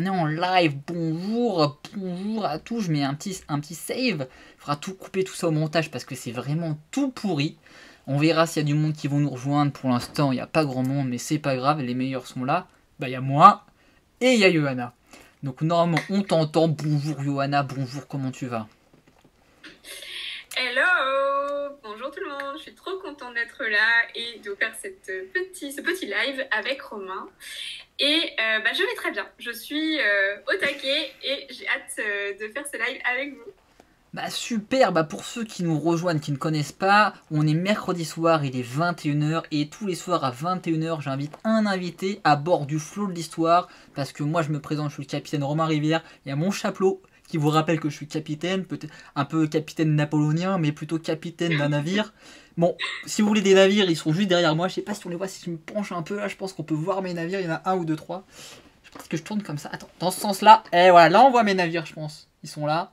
On est en live. Bonjour, bonjour à tous. Je mets un petit save. Il faudra tout couper tout ça au montage parce que c'est vraiment tout pourri. On verra s'il y a du monde qui vont nous rejoindre. Pour l'instant, il n'y a pas grand monde, mais c'est pas grave. Les meilleurs sont là. Bah, il y a moi et il y a Johanna. Donc, normalement, on t'entend. Bonjour Johanna, bonjour, comment tu vas? Hello! Bonjour tout le monde, je suis trop contente d'être là et de faire ce petit live avec Romain. Et je vais très bien, je suis au taquet et j'ai hâte de faire ce live avec vous. Bah super, bah pour ceux qui nous rejoignent, qui ne connaissent pas, on est mercredi soir, il est 21h et tous les soirs à 21h j'invite un invité à bord du flot de l'histoire parce que moi je me présente, je suis le capitaine Romain Rivière, il y a mon chapeau qui vous rappelle que je suis capitaine, peut-être un peu capitaine napoléonien mais plutôt capitaine d'un navire. Bon, si vous voulez des navires, ils sont juste derrière moi, je sais pas si on les voit, si je me penche un peu là, je pense qu'on peut voir mes navires, il y en a un ou deux, trois. Je pense que je tourne comme ça, attends, dans ce sens là, et voilà, là on voit mes navires je pense, ils sont là.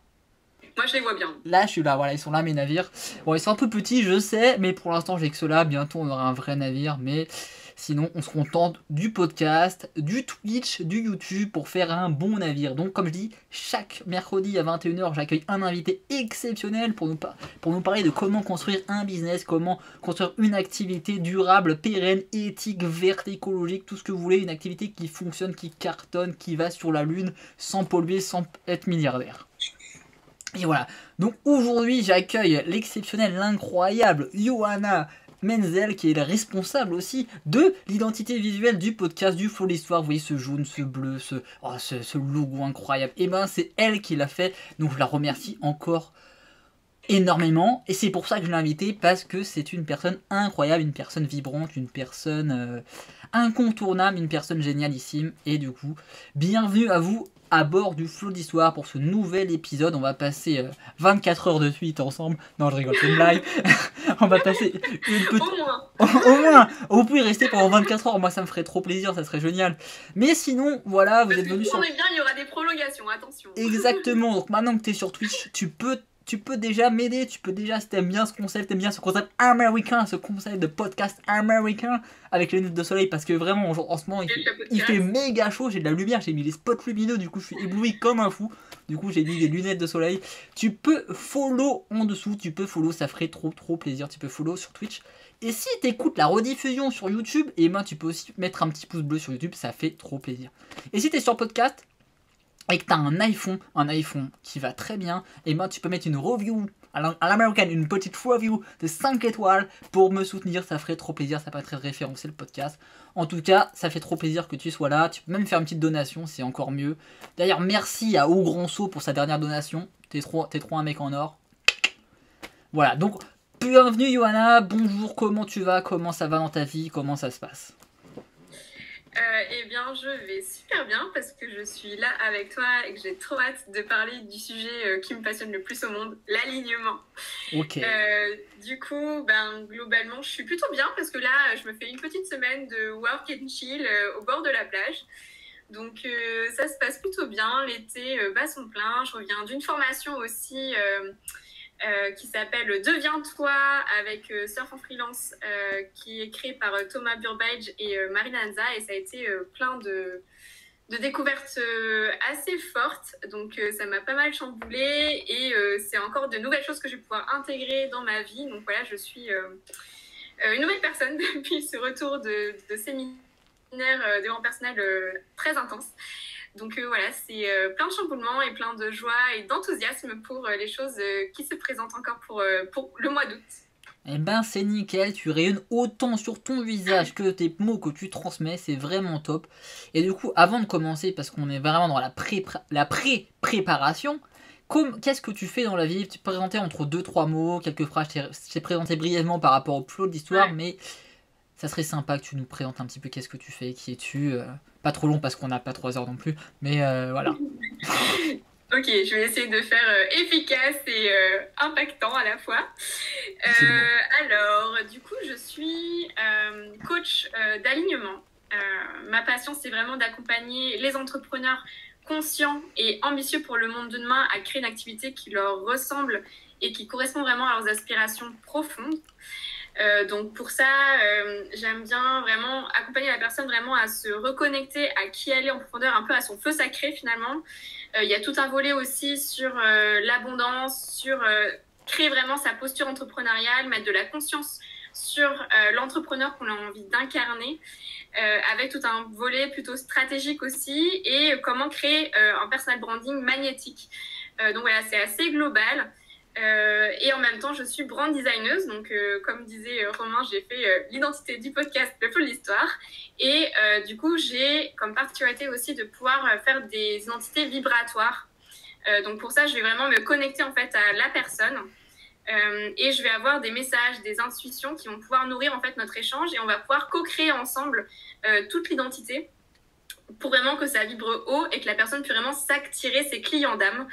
Moi je les vois bien. Là, je suis là, voilà, ils sont là, mes navires. Bon, ils sont un peu petits, je sais, mais pour l'instant, j'ai que ceux-là. Bientôt, on aura un vrai navire, mais sinon, on se contente du podcast, du Twitch, du YouTube pour faire un bon navire. Donc, comme je dis, chaque mercredi à 21h, j'accueille un invité exceptionnel pour nous parler de comment construire un business, comment construire une activité durable, pérenne, éthique, verte, écologique, tout ce que vous voulez, une activité qui fonctionne, qui cartonne, qui va sur la lune, sans polluer, sans être milliardaire. Et voilà, donc aujourd'hui j'accueille l'exceptionnel, l'incroyable Johanna Menzel qui est la responsable aussi de l'identité visuelle du podcast du Flow l'Histoire. Vous voyez ce jaune, ce bleu, ce logo incroyable. Et ben c'est elle qui l'a fait, donc je la remercie encore énormément. Et c'est pour ça que je l'ai invitée parce que c'est une personne incroyable, une personne vibrante, une personne incontournable, une personne génialissime. Et du coup, bienvenue à vous à bord du Flot d'Histoire pour ce nouvel épisode. On va passer 24 heures de suite ensemble. Non, je rigole, c'est une blague. On va passer une petite... Au moins. Au moins, vous pouvez rester pendant 24 heures. Moi, ça me ferait trop plaisir, ça serait génial. Mais sinon, voilà, vous Parce êtes que venus si sur... on est bien, il y aura des prolongations, attention. Exactement, donc maintenant que tu es sur Twitch, tu peux déjà m'aider, tu peux déjà, si t'aimes bien ce concept américain, ce concept de podcast américain avec les lunettes de soleil, parce que vraiment en ce moment il fait méga chaud, j'ai de la lumière, j'ai mis les spots lumineux, du coup je suis ébloui comme un fou, du coup j'ai mis des lunettes de soleil. Tu peux follow en dessous, tu peux follow, ça ferait trop plaisir, tu peux follow sur Twitch. Et si t'écoutes la rediffusion sur YouTube, et ben tu peux aussi mettre un petit pouce bleu sur YouTube, ça fait trop plaisir. Et si t'es sur podcast, et que tu as un iPhone qui va très bien, et ben tu peux mettre une review à l'américaine, une petite review de 5 étoiles pour me soutenir, ça ferait trop plaisir, ça permettrait de référencer le podcast. En tout cas, ça fait trop plaisir que tu sois là, tu peux même faire une petite donation, c'est encore mieux. D'ailleurs, merci à Au Grand Saut pour sa dernière donation, t'es trop un mec en or. Voilà, donc bienvenue Johanna, bonjour, comment tu vas, comment ça va dans ta vie, comment ça se passe? Eh bien, je vais super bien parce que je suis là avec toi et que j'ai trop hâte de parler du sujet qui me passionne le plus au monde, l'alignement. Ok. Du coup, globalement, je suis plutôt bien parce que là, je me fais une petite semaine de work and chill au bord de la plage. Donc, ça se passe plutôt bien. L'été bat son plein. Je reviens d'une formation aussi qui s'appelle Deviens-toi avec Surf en freelance qui est créé par Thomas Burbage et Marina Anza et ça a été plein de découvertes assez fortes donc ça m'a pas mal chamboulée et c'est encore de nouvelles choses que je vais pouvoir intégrer dans ma vie donc voilà je suis une nouvelle personne depuis ce retour de séminaire développement personnel très intense. Donc voilà, c'est plein de chamboulements et plein de joie et d'enthousiasme pour les choses qui se présentent encore pour le mois d'août. Eh ben c'est nickel, tu rayonnes autant sur ton visage que tes mots que tu transmets, c'est vraiment top. Et du coup, avant de commencer, parce qu'on est vraiment dans la pré-préparation, qu'est-ce que tu fais dans la vie? Tu peux présenter entre 2-3 mots, quelques phrases, je t'ai présenté brièvement par rapport au plot de l'histoire, mais ça serait sympa que tu nous présentes un petit peu qu'est-ce que tu fais, qui es-tu, pas trop long parce qu'on n'a pas 3 heures non plus, mais voilà. Ok, je vais essayer de faire efficace et impactant à la fois. Alors, du coup, je suis coach d'alignement. Ma passion, c'est vraiment d'accompagner les entrepreneurs conscients et ambitieux pour le monde de demain à créer une activité qui leur ressemble et qui correspond vraiment à leurs aspirations profondes. Donc pour ça, j'aime bien vraiment accompagner la personne vraiment à se reconnecter à qui elle est en profondeur, un peu à son feu sacré finalement. Il y a tout un volet aussi sur l'abondance, sur créer vraiment sa posture entrepreneuriale, mettre de la conscience sur l'entrepreneur qu'on a envie d'incarner, avec tout un volet plutôt stratégique aussi, et comment créer un personal branding magnétique. Donc voilà, c'est assez global. Et en même temps, je suis brand designeuse. Donc, comme disait Romain, j'ai fait l'identité du podcast Le Feu de l'Histoire. Et du coup, j'ai comme particularité aussi de pouvoir faire des identités vibratoires. Donc, pour ça, je vais vraiment me connecter en fait à la personne. Et je vais avoir des messages, des intuitions qui vont pouvoir nourrir en fait notre échange. Et on va pouvoir co-créer ensemble toute l'identité pour vraiment que ça vibre haut et que la personne puisse vraiment s'attirer ses clients d'âme.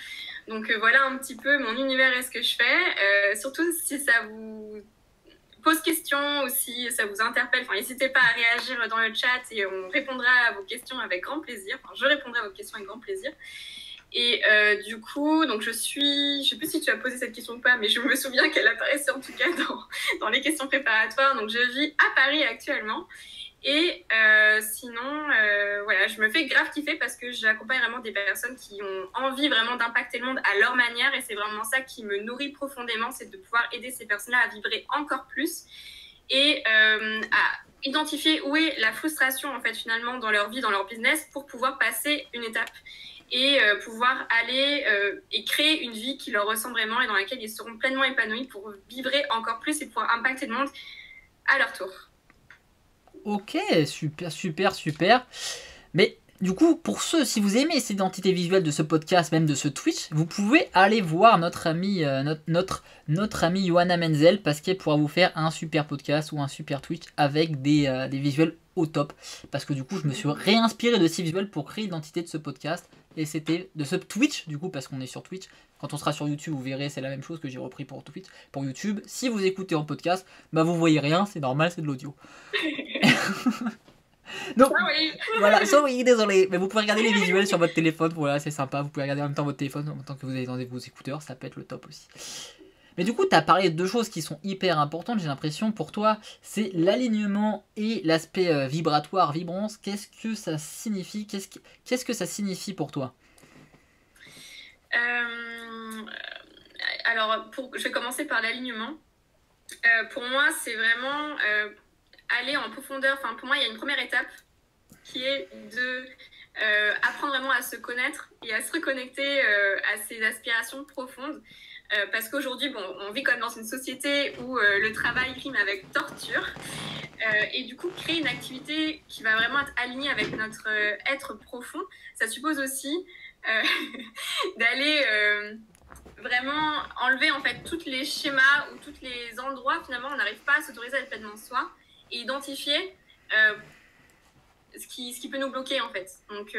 Donc voilà un petit peu mon univers et ce que je fais. Surtout si ça vous pose question ou si ça vous interpelle, n'hésitez pas à réagir dans le chat et on répondra à vos questions avec grand plaisir. Je répondrai à vos questions avec grand plaisir. Et du coup, donc je sais plus si tu as posé cette question ou pas, mais je me souviens qu'elle apparaissait en tout cas dans les questions préparatoires. Donc je vis à Paris actuellement. Et sinon, voilà, je me fais grave kiffer parce que j'accompagne vraiment des personnes qui ont envie vraiment d'impacter le monde à leur manière. Et c'est vraiment ça qui me nourrit profondément, c'est de pouvoir aider ces personnes-là à vibrer encore plus et à identifier où est la frustration en fait finalement dans leur vie, dans leur business, pour pouvoir passer une étape et pouvoir aller et créer une vie qui leur ressemble vraiment et dans laquelle ils seront pleinement épanouis pour vibrer encore plus et pouvoir impacter le monde à leur tour. Ok, super. Mais du coup, pour ceux, si vous aimez cette identité visuelle de ce podcast, même de ce Twitch, vous pouvez aller voir notre ami Johanna Menzel, parce qu'elle pourra vous faire un super podcast ou un super Twitch avec des visuels au top. Parce que du coup, je me suis réinspiré de ces visuels pour créer l'identité de ce podcast. Et c'était de ce Twitch, du coup, parce qu'on est sur Twitch. Quand on sera sur YouTube, vous verrez, c'est la même chose que j'ai repris pour Twitch, pour YouTube. Si vous écoutez en podcast, bah vous voyez rien, c'est normal, c'est de l'audio. Donc, voilà, sorry, désolé, mais vous pouvez regarder les visuels sur votre téléphone, voilà, c'est sympa, vous pouvez regarder en même temps votre téléphone, en même temps que vous avez dans vos écouteurs, ça peut être le top aussi. Mais du coup, tu as parlé de deux choses qui sont hyper importantes, j'ai l'impression, pour toi, c'est l'alignement et l'aspect vibratoire, vibrance. Qu'est-ce que ça signifie ? Qu'est-ce que ça signifie pour toi ? Alors, je vais commencer par l'alignement. Pour moi, c'est vraiment aller en profondeur. Enfin, pour moi, il y a une première étape qui est de apprendre vraiment à se connaître et à se reconnecter à ses aspirations profondes. Parce qu'aujourd'hui, bon, on vit quand même dans une société où le travail rime avec torture. Et du coup, créer une activité qui va vraiment être alignée avec notre être profond, ça suppose aussi d'aller vraiment enlever en fait tous les schémas ou tous les endroits finalement on n'arrive pas à s'autoriser à être pleinement soi et identifier ce qui peut nous bloquer en fait. Donc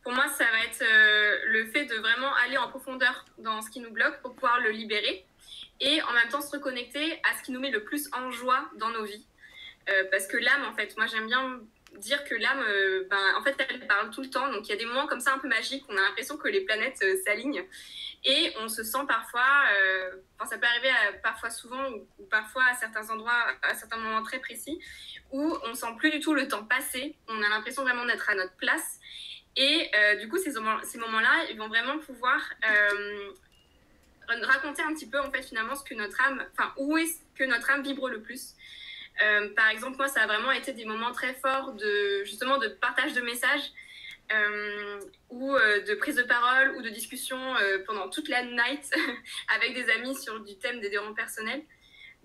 pour moi ça va être le fait de vraiment aller en profondeur dans ce qui nous bloque pour pouvoir le libérer et en même temps se reconnecter à ce qui nous met le plus en joie dans nos vies. Parce que l'âme en fait, moi j'aime bien dire que l'âme, en fait elle parle tout le temps, donc il y a des moments comme ça un peu magiques, on a l'impression que les planètes s'alignent. Et on se sent parfois, ça peut arriver parfois souvent ou parfois à certains endroits, à certains moments très précis, où on ne sent plus du tout le temps passer, on a l'impression vraiment d'être à notre place. Et du coup, ces moments-là, ils vont vraiment pouvoir raconter un petit peu, en fait, finalement, ce que notre âme, où est-ce que notre âme vibre le plus. Par exemple, moi, ça a vraiment été des moments très forts justement de partage de messages, ou de prise de parole ou de discussion pendant toute la night avec des amis sur du thème des développements personnels.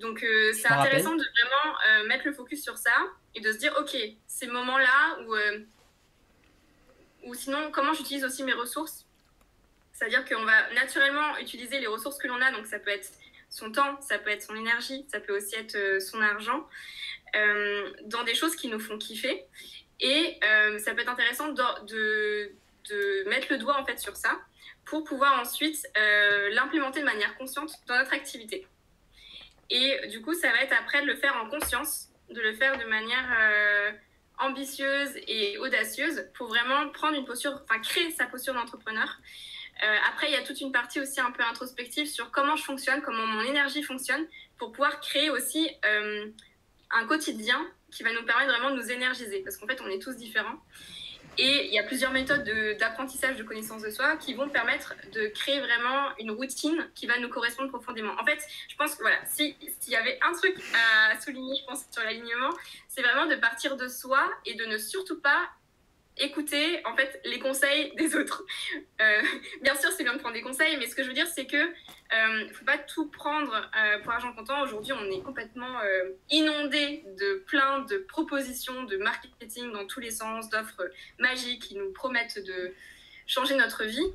Donc c'est intéressant de vraiment mettre le focus sur ça et de se dire ok, ces moments-là ou sinon comment j'utilise aussi mes ressources, c'est-à-dire qu'on va naturellement utiliser les ressources que l'on a, donc ça peut être son temps, ça peut être son énergie, ça peut aussi être son argent, dans des choses qui nous font kiffer. Et ça peut être intéressant de mettre le doigt en fait sur ça pour pouvoir ensuite l'implémenter de manière consciente dans notre activité. Et du coup, ça va être après de le faire en conscience, de le faire de manière ambitieuse et audacieuse pour vraiment prendre une posture, créer sa posture d'entrepreneur Après, il y a toute une partie aussi un peu introspective sur comment je fonctionne, comment mon énergie fonctionne, pour pouvoir créer aussi un quotidien qui va nous permettre vraiment de nous énergiser, parce qu'en fait, on est tous différents. Et il y a plusieurs méthodes d'apprentissage de connaissance de soi qui vont permettre de créer vraiment une routine qui va nous correspondre profondément. En fait, je pense que voilà, s'il y avait un truc à souligner, je pense, sur l'alignement, c'est vraiment de partir de soi et de ne surtout pas écouter en fait les conseils des autres. Bien sûr, c'est bien de prendre des conseils, mais ce que je veux dire, c'est que faut pas tout prendre pour argent comptant. Aujourd'hui, on est complètement inondé de plein de propositions de marketing dans tous les sens, d'offres magiques qui nous promettent de changer notre vie.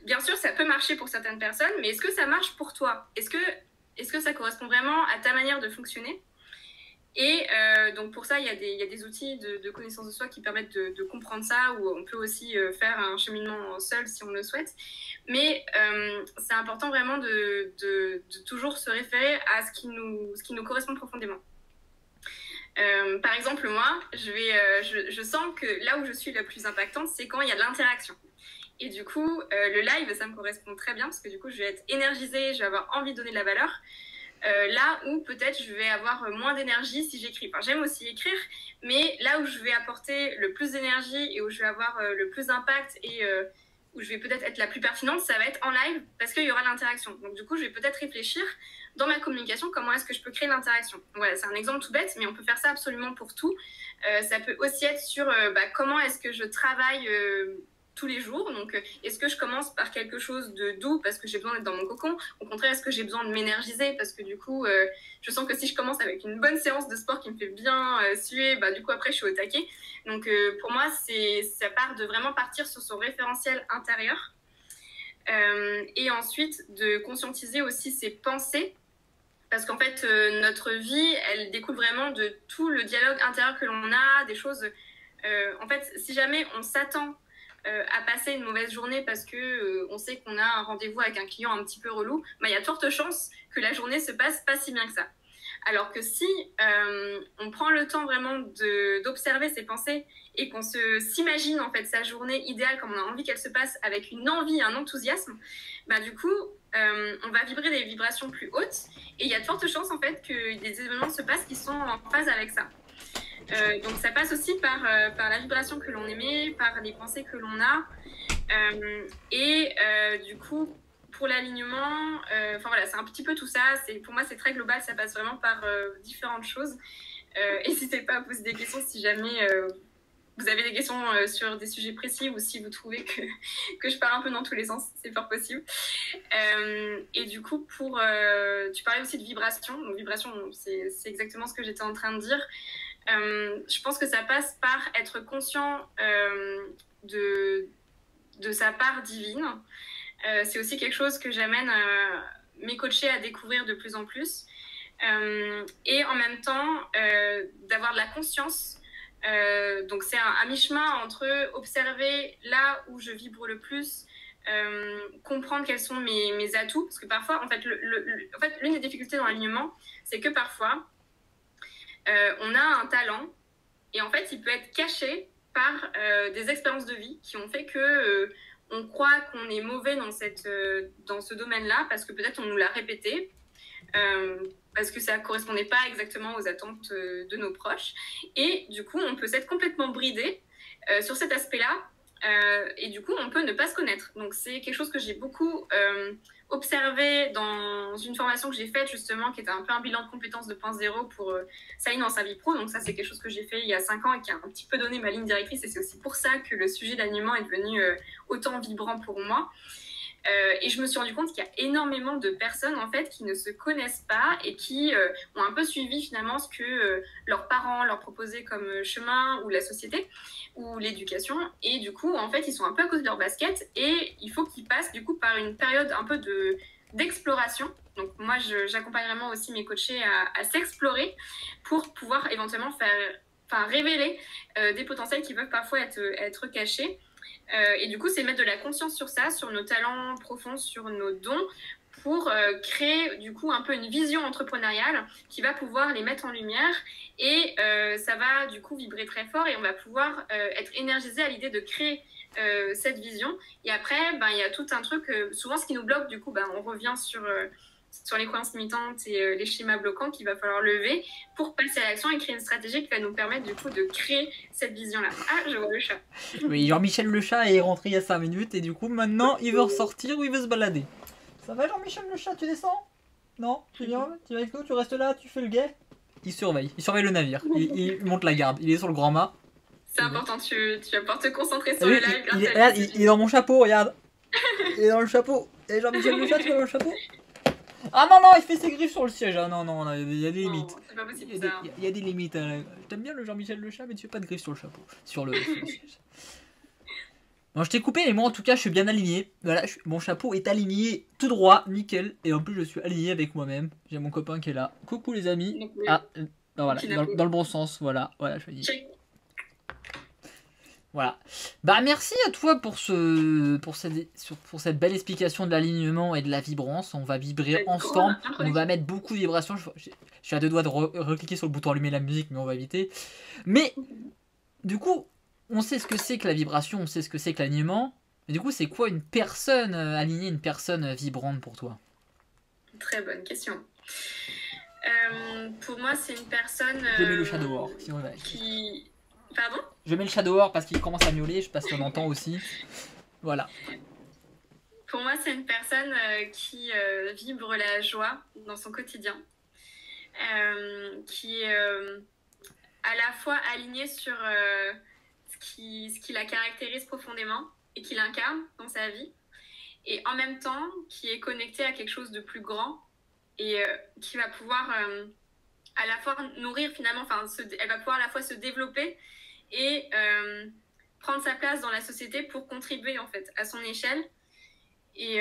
Bien sûr, ça peut marcher pour certaines personnes, mais est-ce que ça marche pour toi? Est-ce que ça correspond vraiment à ta manière de fonctionner? Et donc pour ça, il y a des outils de connaissance de soi qui permettent de comprendre ça, ou on peut aussi faire un cheminement seul si on le souhaite. Mais c'est important vraiment de toujours se référer à ce qui nous correspond profondément. Par exemple, moi, je sens que là où je suis la plus impactante, c'est quand il y a de l'interaction. Et du coup, le live, ça me correspond très bien, parce que du coup, je vais être énergisée, je vais avoir envie de donner de la valeur. Là où peut-être je vais avoir moins d'énergie si j'écris. Enfin, j'aime aussi écrire, mais là où je vais apporter le plus d'énergie et où je vais avoir le plus d'impact et où je vais peut-être être la plus pertinente, ça va être en live, parce qu'il y aura l'interaction. Donc du coup, je vais peut-être réfléchir dans ma communication comment est-ce que je peux créer l'interaction. Voilà, c'est un exemple tout bête, mais on peut faire ça absolument pour tout. Ça peut aussi être sur comment est-ce que je travaille tous les jours. Donc, est-ce que je commence par quelque chose de doux parce que j'ai besoin d'être dans mon cocon? Au contraire, est-ce que j'ai besoin de m'énergiser parce que du coup, je sens que si je commence avec une bonne séance de sport qui me fait bien suer, bah, du coup, après, je suis au taquet. Donc, pour moi, ça part de vraiment partir sur son référentiel intérieur. Et ensuite, de conscientiser aussi ses pensées. Parce qu'en fait, notre vie, elle découle vraiment de tout le dialogue intérieur que l'on a, des choses... en fait, si jamais on s'attend à passer une mauvaise journée parce que on sait qu'on a un rendez-vous avec un client un petit peu relou, bah, y a de fortes chances que la journée se passe pas si bien que ça. Alors que si on prend le temps vraiment d'observer ses pensées et qu'on s'imagine en fait sa journée idéale comme on a envie qu'elle se passe, avec une envie, un enthousiasme, bah, du coup on va vibrer des vibrations plus hautes, et il y a de fortes chances en fait que des événements se passent qui sont en phase avec ça. Donc ça passe aussi par la vibration que l'on émet, par les pensées que l'on a. Du coup, pour l'alignement, voilà, c'est un petit peu tout ça. Pour moi, c'est très global, ça passe vraiment par différentes choses. N'hésitez pas à poser des questions si jamais vous avez des questions sur des sujets précis, ou si vous trouvez que je pars un peu dans tous les sens, c'est fort possible. Et du coup, tu parlais aussi de vibration. Donc vibration, c'est exactement ce que j'étais en train de dire. Je pense que ça passe par être conscient de sa part divine. C'est aussi quelque chose que j'amène mes coachés à découvrir de plus en plus. Et en même temps, d'avoir de la conscience. Donc c'est un mi-chemin entre observer là où je vibre le plus, comprendre quels sont mes atouts. Parce que parfois, en fait, l'une des difficultés dans l'alignement, c'est que parfois, on a un talent, et en fait il peut être caché par des expériences de vie qui ont fait que on croit qu'on est mauvais dans ce domaine-là, parce que peut-être on nous l'a répété, parce que ça ne correspondait pas exactement aux attentes de nos proches, et du coup on peut s'être complètement bridé sur cet aspect-là, et du coup on peut ne pas se connaître. Donc c'est quelque chose que j'ai beaucoup observé dans une formation que j'ai faite justement, qui était un peu un bilan de compétences 2.0 pour Saline dans sa vie pro. Donc ça, c'est quelque chose que j'ai fait il y a 5 ans et qui a un petit peu donné ma ligne directrice, et c'est aussi pour ça que le sujet d'alignement est devenu autant vibrant pour moi. Et je me suis rendu compte qu'il y a énormément de personnes en fait qui ne se connaissent pas et qui ont un peu suivi finalement ce que leurs parents leur proposaient comme chemin, ou la société, ou l'éducation, et du coup en fait ils sont un peu à cause de leur basket, et il faut qu'ils passent du coup par une période un peu d'exploration. Donc moi j'accompagne vraiment aussi mes coachés à s'explorer pour pouvoir éventuellement révéler des potentiels qui peuvent parfois être cachés. Et du coup, c'est mettre de la conscience sur ça, sur nos talents profonds, sur nos dons, pour créer du coup un peu une vision entrepreneuriale qui va pouvoir les mettre en lumière, et ça va du coup vibrer très fort, et on va pouvoir être énergisé à l'idée de créer cette vision. Et après, ben, il y a tout un truc, souvent ce qui nous bloque, du coup, ben, on revient sur les croyances limitantes et les schémas bloquants qu'il va falloir lever pour passer à l'action et créer une stratégie qui va nous permettre du coup de créer cette vision-là. Ah, je vois le chat. Oui, Jean-Michel le chat est rentré il y a 5 minutes et du coup maintenant il veut ressortir ou il veut se balader. Ça va Jean-Michel le chat, tu descends? Non? Tu viens avec nous? Tu restes là? Tu fais le guet? Il surveille le navire. Il monte la garde. Il est sur le grand mât. C'est important, tu vas pouvoir te concentrer sur Oui, le live. regarde, il est dans mon chapeau, regarde. Il est dans le chapeau. Et Jean-Michel le chat, tu vois dans le chapeau? Ah non, non, il fait ses griffes sur le siège. Ah non, non, il y a des limites. C'est pas possible Il y a des limites. T'aimes bien le Jean-Michel le chat, mais tu fais pas de griffes sur le chapeau. Sur le siège. Bon, je t'ai coupé, mais moi en tout cas, je suis bien aligné. Voilà, mon chapeau est aligné tout droit, nickel. Et en plus, je suis aligné avec moi-même. J'ai mon copain qui est là. Coucou les amis. Donc, Ah, non, voilà, dans le bon sens. Voilà, je dis. check. Voilà. Bah merci à toi pour cette belle explication de l'alignement et de la vibrance. On va vibrer ensemble. On va mettre beaucoup de vibrations. Je suis à deux doigts de recliquer sur le bouton allumer la musique, mais on va éviter. Mais du coup, on sait ce que c'est que la vibration, on sait ce que c'est que l'alignement. Mais du coup, c'est quoi une personne alignée, une personne vibrante pour toi? Très bonne question. Pour moi, c'est une personne Je mets le chat dehors, si on va. qui... Pardon? Je mets le chat dehors parce qu'il commence à miauler, je passe qu'on entend aussi. Voilà. Pour moi, c'est une personne qui vibre la joie dans son quotidien. Qui est à la fois alignée sur ce qui la caractérise profondément et qui l'incarne dans sa vie. Et en même temps, qui est connectée à quelque chose de plus grand et qui va pouvoir à la fois nourrir finalement, elle va pouvoir à la fois se développer et prendre sa place dans la société pour contribuer en fait à son échelle. Et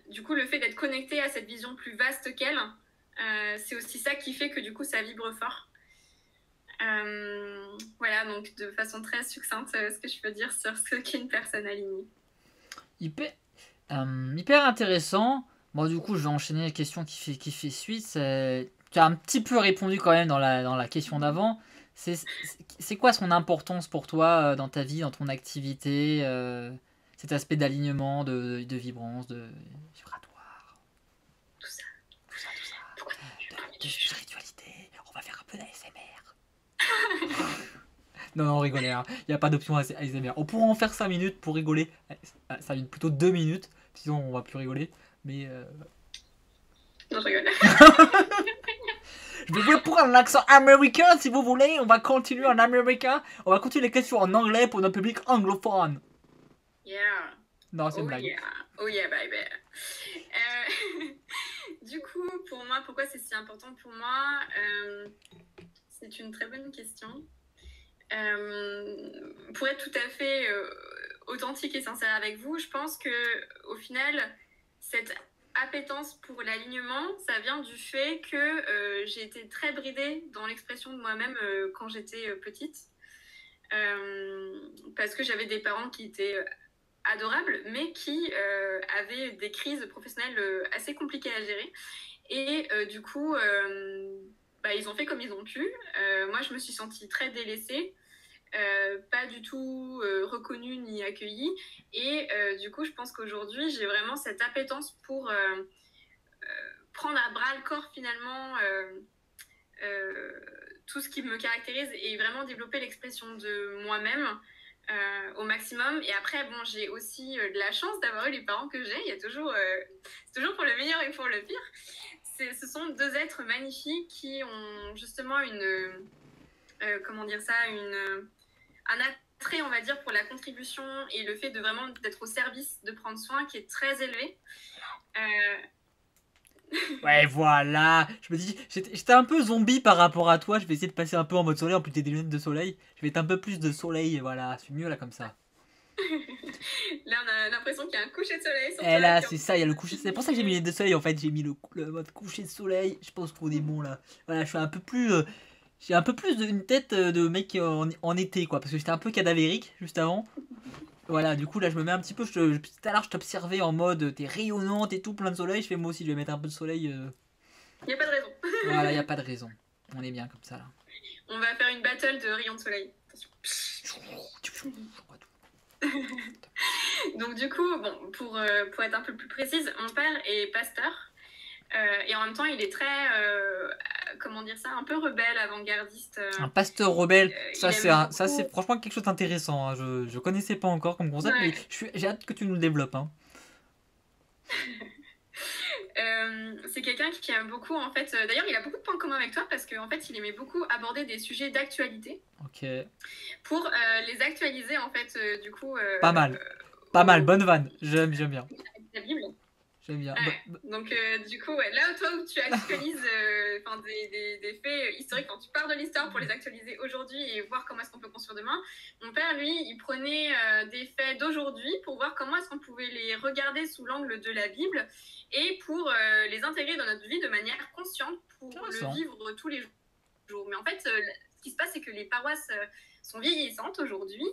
du coup, le fait d'être connecté à cette vision plus vaste qu'elle, c'est aussi ça qui fait que du coup, ça vibre fort. Voilà, donc de façon très succincte, ce que je peux dire sur ce qu'est une personne alignée. Hyper intéressant. Bon, du coup, je vais enchaîner la question qui fait suite. Tu as un petit peu répondu quand même dans la question d'avant. C'est quoi son importance pour toi dans ta vie, dans ton activité, cet aspect d'alignement, de vibrance, de vibratoire, Tout ça. de spiritualité. On va faire un peu d'ASMR. Non, on rigolait. Il n'y a pas d'option ASMR. On pourra en faire 5 minutes pour rigoler. 5 minutes, plutôt 2 minutes. Sinon, on va plus rigoler. Mais. Non, je rigole. Je vais vous pour un accent américain si vous voulez. On va continuer en américain. On va continuer les questions en anglais pour notre public anglophone. Yeah. Non, c'est une blague. Yeah. Oh yeah, baby. Du coup, pour moi, pourquoi c'est si important pour moi c'est une très bonne question. Pour être tout à fait authentique et sincère avec vous, je pense que au final, cette appétence pour l'alignement, ça vient du fait que j'ai été très bridée dans l'expression de moi-même quand j'étais petite. Parce que j'avais des parents qui étaient adorables, mais qui avaient des crises professionnelles assez compliquées à gérer. Et du coup, ils ont fait comme ils ont pu. Moi, je me suis sentie très délaissée. Pas du tout reconnue ni accueillie, et du coup je pense qu'aujourd'hui j'ai vraiment cette appétence pour prendre à bras le corps finalement tout ce qui me caractérise et vraiment développer l'expression de moi-même au maximum. Et après bon, j'ai aussi de la chance d'avoir eu les parents que j'ai. Il y a toujours c'est toujours pour le meilleur et pour le pire. Ce sont deux êtres magnifiques qui ont justement comment dire ça, un attrait, on va dire, pour la contribution et le fait de vraiment d'être au service, de prendre soin, qui est très élevé. Ouais, voilà. Je me dis, j'étais un peu zombie par rapport à toi. Je vais essayer de passer un peu en mode soleil. En plus, t'as des lunettes de soleil. Je vais être un peu plus de soleil. Voilà, c'est mieux là comme ça. Là, on a l'impression qu'il y a un coucher de soleil sur toi. Là, c'est ça, il y a le coucher. C'est pour ça que j'ai mis les lunettes de soleil. En fait, j'ai mis le mode coucher de soleil. Je pense qu'on est bon là. Voilà, je suis un peu plus. J'ai un peu plus une tête de mec en été, quoi. Parce que j'étais un peu cadavérique juste avant. Voilà, du coup, là, je me mets un petit peu. Tout à l'heure, je t'observais en mode t'es rayonnante et tout, plein de soleil. Je fais moi aussi, je vais mettre un peu de soleil. Il n'y a pas de raison. Voilà, il n'y a pas de raison. On est bien comme ça, là. On va faire une battle de rayons de soleil. Attention. Donc du coup, bon, pour être un peu plus précise, mon père est pasteur et en même temps il est très, comment dire ça, un peu rebelle, avant-gardiste. Un pasteur rebelle, Il aime ça beaucoup. c'est franchement quelque chose d'intéressant, hein. Je connaissais pas encore comme concept, mais Ouais. j'ai hâte que tu nous le développes, hein. C'est quelqu'un qui aime beaucoup, en fait. D'ailleurs, il a beaucoup de points communs avec toi parce qu'en fait, il aimait beaucoup aborder des sujets d'actualité Ok. pour les actualiser, en fait, du coup, Pas mal, au, bonne vanne. J'aime bien. avec la Bible. J'aime bien. Ouais. Donc, du coup, ouais, là, toi, où tu actualises des faits historiques, quand tu pars de l'histoire pour les actualiser aujourd'hui et voir comment est-ce qu'on peut construire demain, mon père, lui, il prenait des faits d'aujourd'hui pour voir comment est-ce qu'on pouvait les regarder sous l'angle de la Bible et pour les intégrer dans notre vie de manière consciente pour le vivre tous les jours. Mais en fait, ce qui se passe, c'est que les paroisses sont vieillissantes aujourd'hui,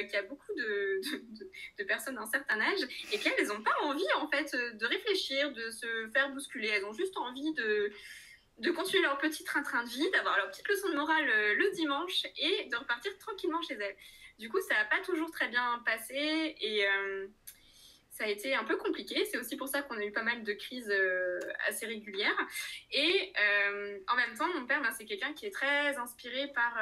qu'il y a beaucoup de personnes d'un certain âge et qu'elles n'ont pas envie en fait de réfléchir, de se faire bousculer. Elles ont juste envie de continuer leur petit train-train de vie, d'avoir leur petite leçon de morale le dimanche et de repartir tranquillement chez elles. Du coup, ça n'a pas toujours très bien passé et ça a été un peu compliqué. C'est aussi pour ça qu'on a eu pas mal de crises assez régulières. Et en même temps, mon père, c'est quelqu'un qui est très inspiré par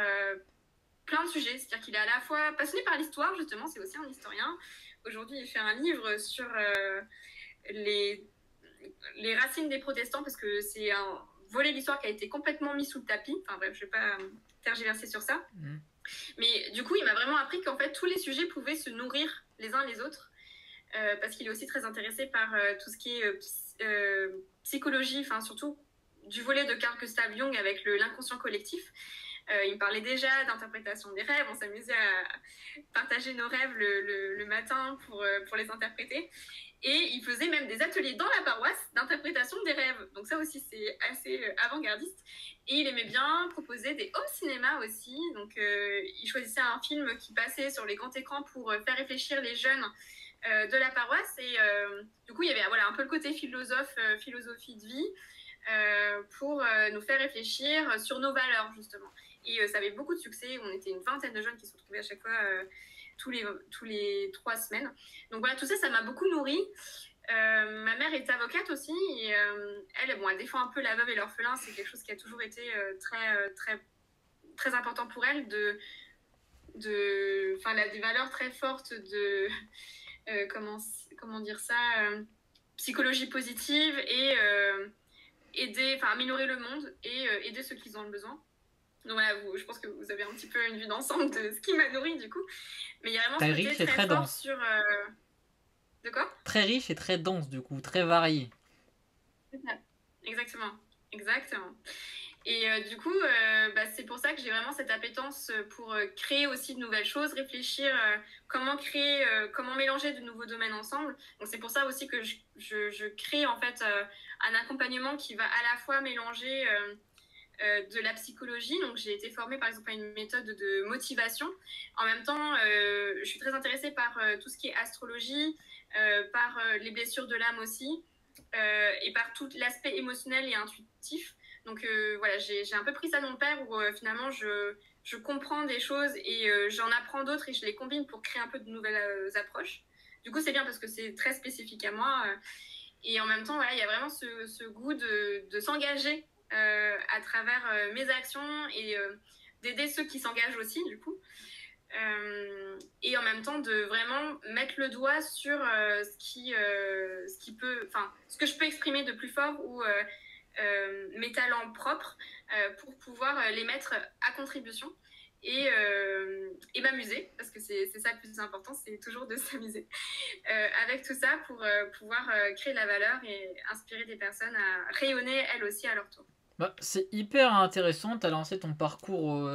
plein de sujets. C'est-à-dire qu'il est à la fois passionné par l'histoire, justement, c'est aussi un historien. Aujourd'hui, il fait un livre sur les racines des protestants, parce que c'est un volet de l'histoire qui a été complètement mis sous le tapis. Enfin bref, je ne vais pas tergiverser sur ça. Mais du coup, il m'a vraiment appris qu'en fait, tous les sujets pouvaient se nourrir les uns les autres. Parce qu'il est aussi très intéressé par tout ce qui est psychologie, enfin surtout du volet de Carl Gustav Jung avec l'inconscient collectif. Il me parlait déjà d'interprétation des rêves, on s'amusait à partager nos rêves le matin pour les interpréter. Et il faisait même des ateliers dans la paroisse d'interprétation des rêves. Donc ça aussi, c'est assez avant-gardiste. Et il aimait bien proposer des home cinéma aussi. Donc il choisissait un film qui passait sur les grands écrans pour faire réfléchir les jeunes de la paroisse. Et du coup, il y avait un peu le côté philosophie de vie pour nous faire réfléchir sur nos valeurs, justement. Et ça avait beaucoup de succès. On était une vingtaine de jeunes qui se retrouvaient à chaque fois tous les 3 semaines. Donc voilà, tout ça, ça m'a beaucoup nourrie. Ma mère est avocate aussi. Et elle défend un peu la veuve et l'orphelin. C'est quelque chose qui a toujours été très important pour elle. Elle a des valeurs très fortes de... comment dire ça, psychologie positive et améliorer le monde et aider ceux qui en ont besoin. Donc voilà, je pense que vous avez un petit peu une vue d'ensemble de ce qui m'a nourri du coup. Mais il y a vraiment ce côté très fort dense. sur... De quoi ? Très riche et très dense du coup, très varié. C'est ça. Exactement. Et du coup, c'est pour ça que j'ai vraiment cette appétence pour créer aussi de nouvelles choses, réfléchir comment mélanger de nouveaux domaines ensemble. Donc c'est pour ça aussi que je crée en fait un accompagnement qui va à la fois mélanger de la psychologie. Donc j'ai été formée par exemple à une méthode de motivation. En même temps, je suis très intéressée par tout ce qui est astrologie, par les blessures de l'âme aussi, et par tout l'aspect émotionnel et intuitif. Donc j'ai un peu pris ça de mon père où finalement je comprends des choses et j'en apprends d'autres et je les combine pour créer un peu de nouvelles approches. Du coup, c'est bien parce que c'est très spécifique à moi. Et en même temps, il y a vraiment ce goût de s'engager à travers mes actions et d'aider ceux qui s'engagent aussi, du coup. Et en même temps de vraiment mettre le doigt sur ce que je peux exprimer de plus fort ou mes talents propres pour pouvoir les mettre à contribution et m'amuser, parce que c'est ça le plus important, c'est toujours de s'amuser avec tout ça pour pouvoir créer de la valeur et inspirer des personnes à rayonner elles aussi à leur tour. C'est hyper intéressant, tu as lancé ton parcours,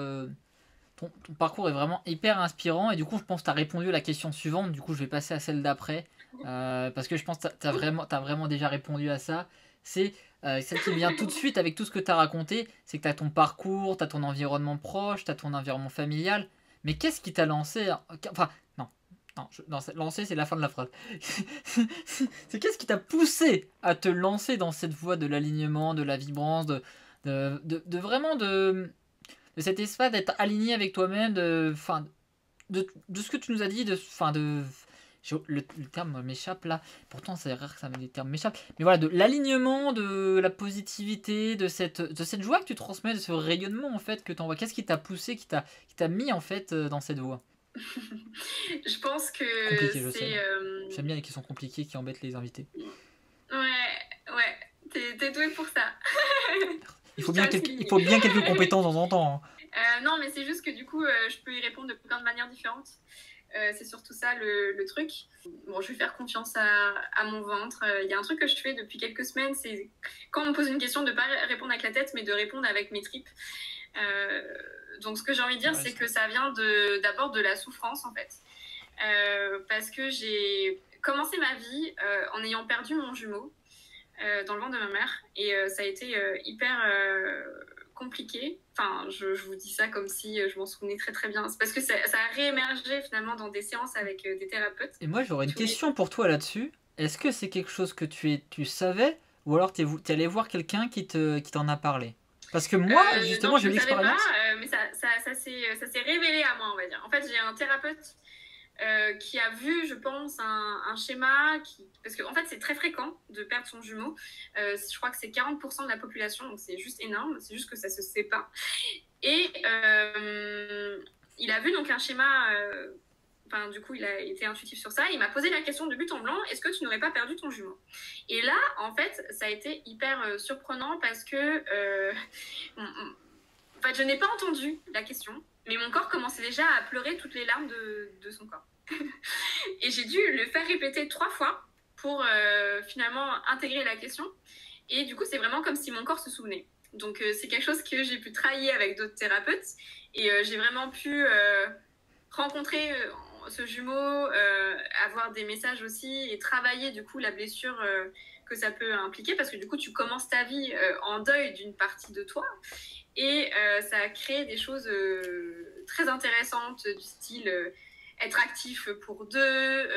ton parcours est vraiment hyper inspirant et du coup je pense que tu as répondu à la question suivante, du coup je vais passer à celle d'après, parce que je pense que tu as vraiment déjà répondu à ça. C'est celle qui vient tout de suite avec tout ce que tu as raconté, c'est que tu as ton parcours, tu as ton environnement proche, tu as ton environnement familial, mais qu'est-ce qui t'a lancé, enfin non, lancer c'est la fin de la phrase. C'est qu'est-ce qui t'a poussé à te lancer dans cette voie de l'alignement, de la vibrance, de vraiment de cet espace d'être aligné avec toi-même, de de ce que tu nous as dit, le terme m'échappe là, pourtant c'est rare que les termes m'échappent, mais voilà, de l'alignement, de la positivité, de cette joie que tu transmets, de ce rayonnement en fait que tu envoies. Qu'est-ce qui t'a poussé, qui t'a mis en fait dans cette voie? Je pense que Compliqué, je sais. c'est... J'aime bien les questions compliquées qui embêtent les invités. Ouais, t'es doué pour ça. Il faut bien quelques compétences de temps en temps. Non, mais c'est juste que du coup, je peux y répondre de plein de manières différentes. C'est surtout ça le truc. Bon, je vais faire confiance à mon ventre. Il y a un truc que je fais depuis quelques semaines, c'est quand on me pose une question, de ne pas répondre avec la tête, mais de répondre avec mes tripes. Donc ce que j'ai envie de dire, c'est que ça vient d'abord de la souffrance, en fait. Parce que j'ai commencé ma vie en ayant perdu mon jumeau dans le ventre de ma mère. Et ça a été hyper compliqué. Enfin, je vous dis ça comme si je m'en souvenais très très bien. C'est parce que ça a réémergé finalement dans des séances avec des thérapeutes. Et moi, j'aurais une question pour toi là-dessus. Est-ce que c'est quelque chose que tu savais, ou alors t'es allé voir quelqu'un qui t'en a parlé? Parce que moi, justement, j'ai eu l'expérience. Mais ça s'est révélé à moi, on va dire. En fait, j'ai un thérapeute qui a vu, je pense, un schéma parce qu'en fait c'est très fréquent de perdre son jumeau. Je crois que c'est 40% de la population, donc c'est juste énorme, c'est juste que ça se sait pas. Et il a vu donc un schéma, du coup il a été intuitif sur ça, il m'a posé la question de but en blanc: est-ce que tu n'aurais pas perdu ton jumeau? Et là en fait ça a été hyper surprenant parce que en fait je n'ai pas entendu la question, mais mon corps commençait déjà à pleurer toutes les larmes de son corps. Et j'ai dû le faire répéter 3 fois pour finalement intégrer la question. Et du coup, c'est vraiment comme si mon corps se souvenait. Donc, c'est quelque chose que j'ai pu travailler avec d'autres thérapeutes. Et j'ai vraiment pu rencontrer ce jumeau, avoir des messages aussi et travailler du coup la blessure que ça peut impliquer. Parce que du coup, tu commences ta vie en deuil d'une partie de toi. Et ça a créé des choses très intéressantes du style être actif pour deux,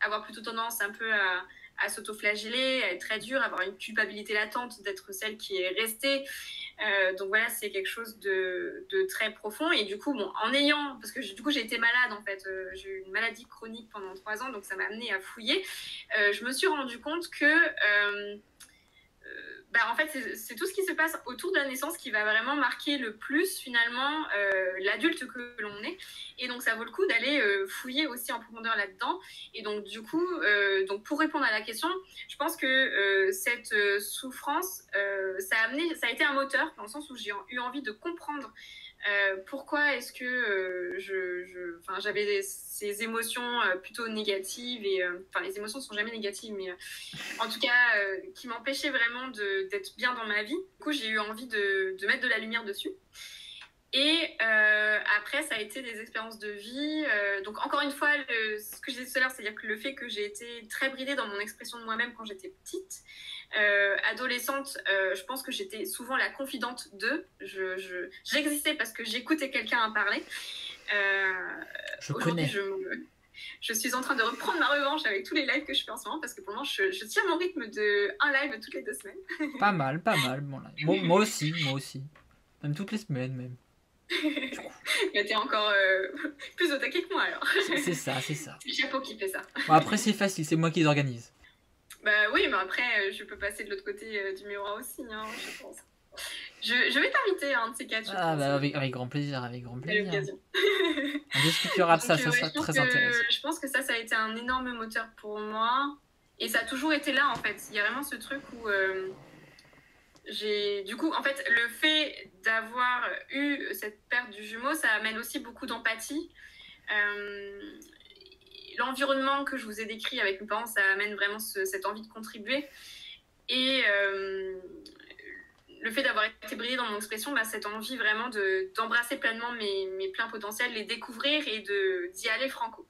avoir plutôt tendance un peu à s'auto-flageller, à être très dur, avoir une culpabilité latente d'être celle qui est restée. Donc voilà, c'est quelque chose de très profond. Et du coup, parce que du coup j'ai été malade en fait, j'ai eu une maladie chronique pendant 3 ans, donc ça m'a amenée à fouiller. Je me suis rendu compte que en fait, c'est tout ce qui se passe autour de la naissance qui va vraiment marquer le plus, finalement, l'adulte que l'on est. Et donc, ça vaut le coup d'aller fouiller aussi en profondeur là-dedans. Et donc, du coup, pour répondre à la question, je pense que cette souffrance, ça a été un moteur, dans le sens où j'ai eu envie de comprendre pourquoi est-ce que j'avais ces émotions plutôt négatives et les émotions ne sont jamais négatives, mais en tout cas qui m'empêchaient vraiment d'être bien dans ma vie. Du coup, j'ai eu envie de mettre de la lumière dessus. Et après, ça a été des expériences de vie. Donc encore une fois, ce que je disais tout à l'heure, c'est-à-dire que le fait que j'ai été très bridée dans mon expression de moi-même quand j'étais petite, adolescente, je pense que j'étais souvent la confidente d'eux. J'existais parce que j'écoutais quelqu'un en parler. Aujourd'hui, je suis en train de reprendre ma revanche avec tous les lives que je fais en ce moment, parce que pour le moment, je tiens mon rythme de un live toutes les 2 semaines. Pas mal. Bon, moi aussi. Même toutes les semaines, même. Mais t'es encore plus au taquet que moi, alors. C'est ça. C'est le chapeau qui fait ça. Bon, après, c'est facile, c'est moi qui les organise. Oui, mais après, je peux passer de l'autre côté du miroir aussi, hein, je pense. Je vais t'inviter à un de ces 4. Avec grand plaisir, On discutera de ça, ça sera très intéressant. Je pense que ça a été un énorme moteur pour moi. Et ça a toujours été là, en fait. Il y a vraiment ce truc où du coup, en fait, le fait d'avoir eu cette perte du jumeau, ça amène aussi beaucoup d'empathie. L'environnement que je vous ai décrit avec mes parents, ça amène vraiment cette envie de contribuer. Et le fait d'avoir été brillée dans mon expression, cette envie vraiment d'embrasser pleinement mes pleins potentiels, les découvrir et d'y aller franco.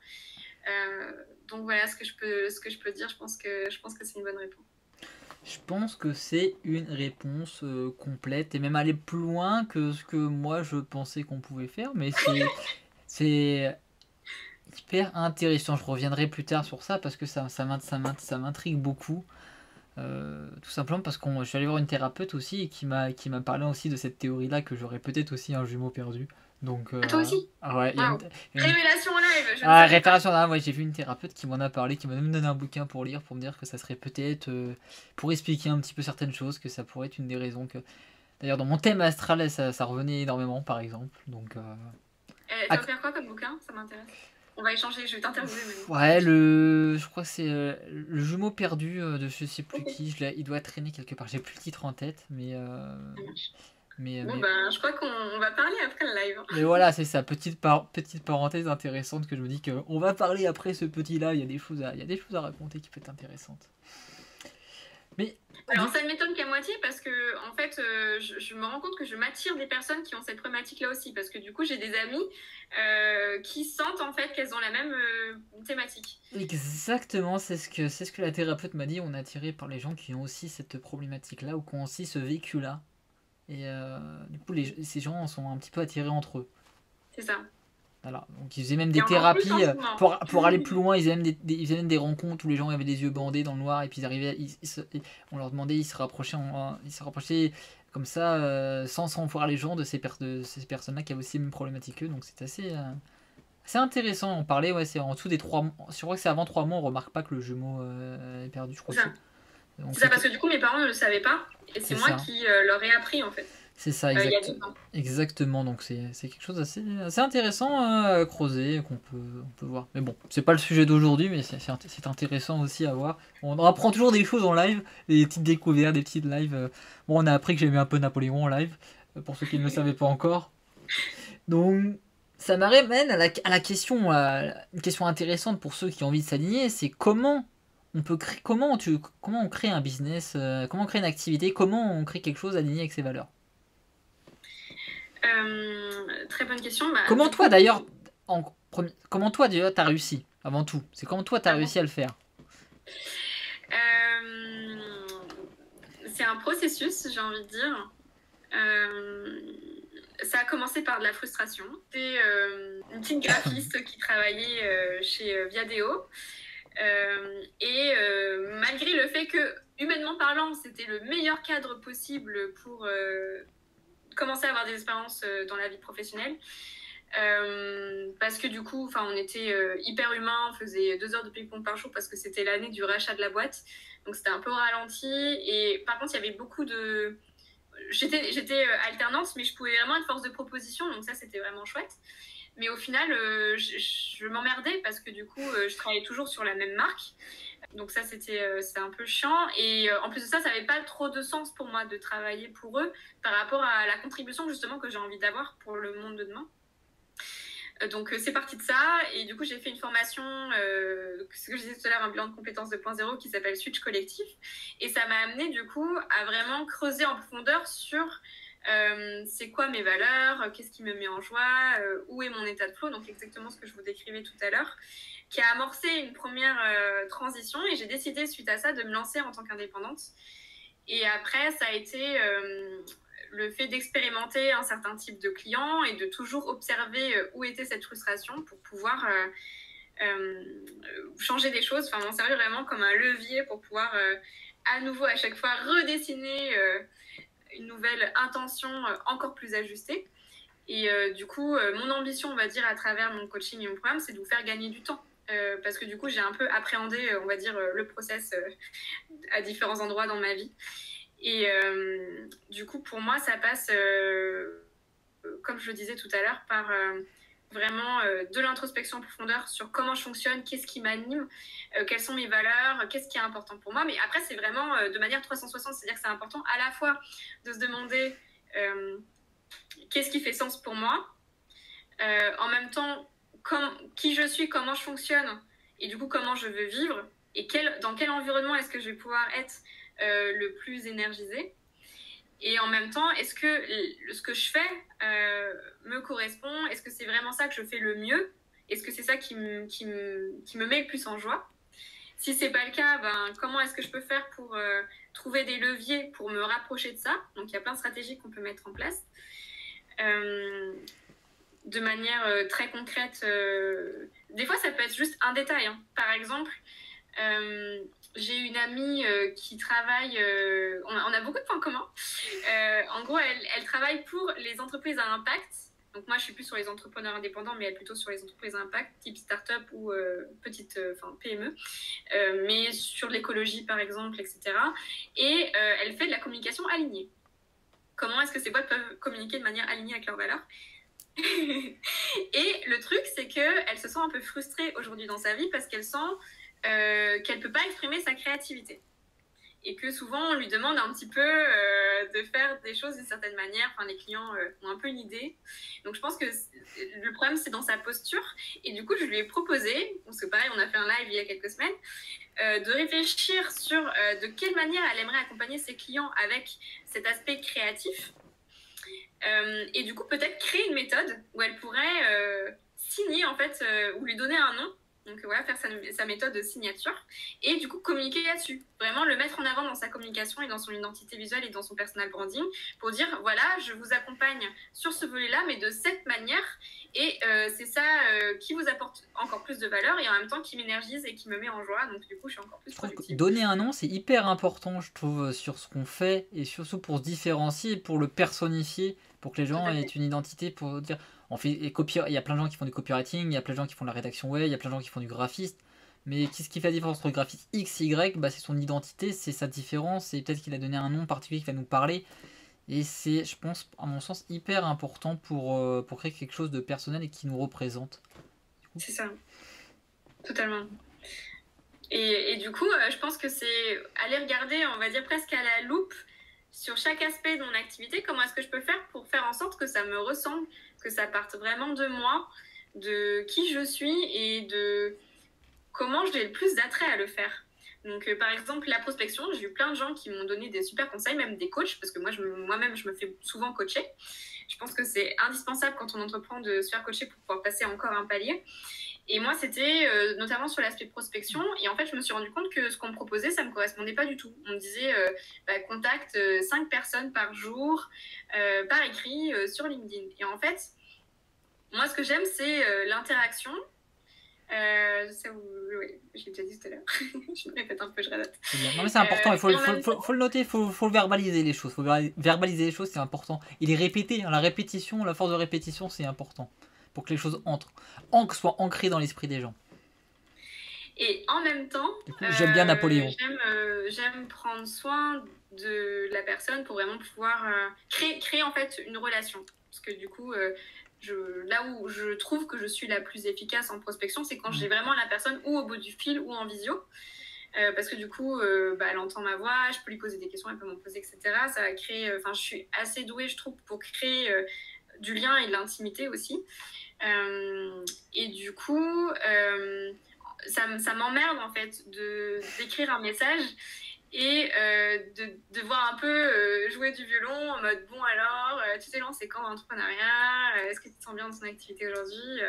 Donc voilà ce que je peux dire. Je pense que c'est une bonne réponse. Je pense que c'est une réponse complète et même aller plus loin que ce que moi je pensais qu'on pouvait faire, mais c'est hyper intéressant. Je reviendrai plus tard sur ça parce que ça m'intrigue beaucoup. Tout simplement parce que je suis allé voir une thérapeute aussi et qui m'a parlé aussi de cette théorie-là que j'aurais peut-être aussi un jumeau perdu. Donc, À toi aussi? ah ouais, Waouh! il y a une Révélation en live, je ne ah, savais pas. réparation là, ouais, j'ai vu une thérapeute qui m'en a parlé, qui m'a même donné un bouquin pour lire, pour me dire que ça serait peut-être, pour expliquer un petit peu certaines choses, que ça pourrait être une des raisons que. D'ailleurs, dans mon thème astral, ça revenait énormément, par exemple. Donc, Tu vas faire quoi comme bouquin? Ça m'intéresse. On va échanger, je vais t'interviewer maintenant. ouais, je crois que c'est le jumeau perdu de je sais plus Ok, qui. Il doit traîner quelque part. J'ai plus le titre en tête, mais ça marche. mais Bon, mais ben, je crois qu'on va parler après le live. mais voilà, c'est ça. Petite parenthèse intéressante que je me dis que on va parler après ce petit là. Il y a des choses à raconter qui peuvent être intéressantes. Mais Alors, ça ne m'étonne qu'à moitié parce que, en fait, je me rends compte que je m'attire des personnes qui ont cette problématique-là aussi. Parce que du coup, j'ai des amis qui sentent en fait qu'elles ont la même thématique. exactement, c'est ce que la thérapeute m'a dit. On est attiré par les gens qui ont aussi cette problématique-là ou qui ont aussi ce vécu-là. Et du coup, ces gens sont un petit peu attirés entre eux. C'est ça. Voilà. Donc ils faisaient même Et des encore plus en thérapies ce moment. pour aller plus loin. Ils faisaient même ils faisaient même des rencontres où les gens avaient les yeux bandés dans le noir et puis ils arrivaient, on leur demandait, ils se rapprochaient comme ça sans voir les gens de ces personnes-là qui avaient aussi les mêmes problématiques qu'eux. Donc c'est assez intéressant. On parlait, ouais, c'est en dessous des 3 mois. Je crois que c'est avant 3 mois, on remarque pas que le jumeau est perdu. Je crois C'est que ça. c'est. Donc C'est ça, parce que du coup, mes parents ne le savaient pas. Et c'est c'est moi ça. qui leur ai appris, en fait, C'est ça, il y a 10 ans. exactement. Donc c'est quelque chose assez intéressant à creuser, on peut voir. Mais bon, c'est pas le sujet d'aujourd'hui, mais c'est intéressant aussi à voir. On apprend toujours des choses en live, des petites découvertes, des petites lives. Bon, on a appris que j'aimais un peu Napoléon en live, pour ceux qui ne le savaient pas encore. Donc ça m'amène à la question, une question intéressante pour ceux qui ont envie de s'aligner, c'est comment on peut créer, comment on crée un business, comment on crée une activité, comment on crée quelque chose aligné avec ses valeurs. Très bonne question. Bah, Comment du toi coup, d'ailleurs, comment toi déjà t'as réussi avant tout? C'est comment toi t'as avant. réussi à le faire? Euh, c'est un processus, j'ai envie de dire. Ça a commencé par de la frustration. C'était une petite graphiste qui travaillait chez Viadeo. Et malgré le fait que, humainement parlant, c'était le meilleur cadre possible pour commencer à avoir des expériences dans la vie professionnelle, parce que du coup, on était hyper humain, on faisait 2 heures de ping-pong par jour parce que c'était l'année du rachat de la boîte, donc c'était un peu au ralenti. Et par contre, il y avait beaucoup de... J'étais alternante, mais je pouvais vraiment être force de proposition, donc ça c'était vraiment chouette. Mais au final, je m'emmerdais parce que du coup, je travaillais toujours sur la même marque. Donc ça, c'était un peu chiant. Et en plus de ça, ça n'avait pas trop de sens pour moi de travailler pour eux par rapport à la contribution justement que j'ai envie d'avoir pour le monde de demain. Donc c'est parti de ça. Et du coup, j'ai fait une formation, ce que je disais tout à l'heure, un bilan de compétences 2.0 qui s'appelle Switch Collectif. Et ça m'a amené du coup à vraiment creuser en profondeur sur c'est quoi mes valeurs, qu'est-ce qui me met en joie, où est mon état de flow, donc exactement ce que je vous décrivais tout à l'heure, qui a amorcé une première transition. Et j'ai décidé suite à ça de me lancer en tant qu'indépendante. Et après, ça a été le fait d'expérimenter un certain type de client et de toujours observer où était cette frustration pour pouvoir changer des choses, m'en servir vraiment comme un levier pour pouvoir à nouveau à chaque fois redessiner une nouvelle intention encore plus ajustée. Et du coup, mon ambition, on va dire, à travers mon coaching et mon programme, c'est de vous faire gagner du temps. Parce que du coup, j'ai un peu appréhendé, on va dire, le process à différents endroits dans ma vie. Et du coup, pour moi, ça passe, comme je le disais tout à l'heure, par vraiment de l'introspection en profondeur sur comment je fonctionne, qu'est-ce qui m'anime, quelles sont mes valeurs, qu'est-ce qui est important pour moi. Mais après, c'est vraiment de manière 360, c'est-à-dire que c'est important à la fois de se demander qu'est-ce qui fait sens pour moi, en même temps, qui je suis, comment je fonctionne, et du coup, comment je veux vivre, et dans quel environnement est-ce que je vais pouvoir être le plus énergisé. Et en même temps, est-ce que ce que je fais me correspond? Est-ce que c'est vraiment ça que je fais le mieux? Est-ce que c'est ça qui me met le plus en joie? Si c'est pas le cas, comment est-ce que je peux faire pour trouver des leviers pour me rapprocher de ça? Donc il y a plein de stratégies qu'on peut mettre en place. De manière très concrète. Des fois, ça peut être juste un détail. Par exemple, j'ai une amie qui travaille, on a beaucoup de points communs. En gros, elle travaille pour les entreprises à impact. Donc moi, je suis plus sur les entrepreneurs indépendants, mais elle plutôt sur les entreprises à impact, type start-up ou petite PME, mais sur l'écologie par exemple, etc. Et elle fait de la communication alignée. Comment est-ce que ces boîtes peuvent communiquer de manière alignée avec leurs valeurs? Et le truc, c'est qu'elle se sent un peu frustrée aujourd'hui dans sa vie parce qu'elle sent qu'elle ne peut pas exprimer sa créativité. Et que souvent, on lui demande un petit peu de faire des choses d'une certaine manière. Enfin, les clients ont un peu une idée. Donc, je pense que le problème, c'est dans sa posture. Et du coup, je lui ai proposé, parce que pareil, on a fait un live il y a quelques semaines, de réfléchir sur de quelle manière elle aimerait accompagner ses clients avec cet aspect créatif. Et du coup, peut-être créer une méthode où elle pourrait signer, en fait, ou lui donner un nom. Donc voilà, faire sa méthode de signature et du coup communiquer là-dessus. Vraiment le mettre en avant dans sa communication et dans son identité visuelle et dans son personal branding pour dire voilà, je vous accompagne sur ce volet-là, mais de cette manière. Et c'est ça qui vous apporte encore plus de valeur et en même temps qui m'énergise et qui me met en joie. Donc du coup, je suis encore plus productive. Donner un nom, c'est hyper important, je trouve, sur ce qu'on fait et surtout pour se différencier, pour le personnifier, pour que les gens aient une identité, pour dire... On fait, il y a plein de gens qui font du copywriting, il y a plein de gens qui font de la rédaction web, il y a plein de gens qui font du graphiste. Mais qu'est-ce qui fait la différence entre graphiste X et Y? Bah, c'est son identité, c'est sa différence, et peut-être qu'il a donné un nom particulier qui va nous parler. Et c'est, je pense, à mon sens, hyper important pour créer quelque chose de personnel et qui nous représente. C'est ça, totalement. Et du coup, je pense que c'est aller regarder, on va dire presque à la loupe, sur chaque aspect de mon activité, comment est-ce que je peux faire pour faire en sorte que ça me ressemble, que ça parte vraiment de moi, de qui je suis et de comment j'ai le plus d'attrait à le faire. Donc, par exemple, la prospection, j'ai eu plein de gens qui m'ont donné des super conseils, même des coachs, parce que moi-même, je me fais souvent coacher. Je pense que c'est indispensable quand on entreprend de se faire coacher pour pouvoir passer encore un palier. Et moi, c'était notamment sur l'aspect prospection. Et en fait, je me suis rendu compte que ce qu'on me proposait, ça ne me correspondait pas du tout. On me disait, contacte 5 personnes par jour, par écrit, sur LinkedIn. Et en fait, moi, ce que j'aime, c'est l'interaction. Oui, je l'ai déjà dit tout à l'heure. Je me répète un peu, je radote. Non, mais c'est important, il faut le noter, il faut verbaliser les choses. Verbaliser les choses, c'est important. Et les répéter, hein, la répétition, la force de répétition, c'est important. Pour que les choses soient ancrées dans l'esprit des gens. Et en même temps, j'aime bien Napoléon. J'aime prendre soin de la personne pour vraiment pouvoir créer en fait une relation. Parce que du coup, là où je trouve que je suis la plus efficace en prospection, c'est quand j'ai vraiment la personne ou au bout du fil ou en visio. Parce que du coup, elle entend ma voix, je peux lui poser des questions, elle peut m'en poser, etc. Ça va créer... je suis assez douée, je trouve, pour créer du lien et de l'intimité aussi. Et du coup, ça m'emmerde en fait d'écrire un message et de voir un peu jouer du violon en mode bon alors, tu t'es lancé quand dans l'entrepreneuriat, est-ce que tu te sens bien dans ton activité aujourd'hui,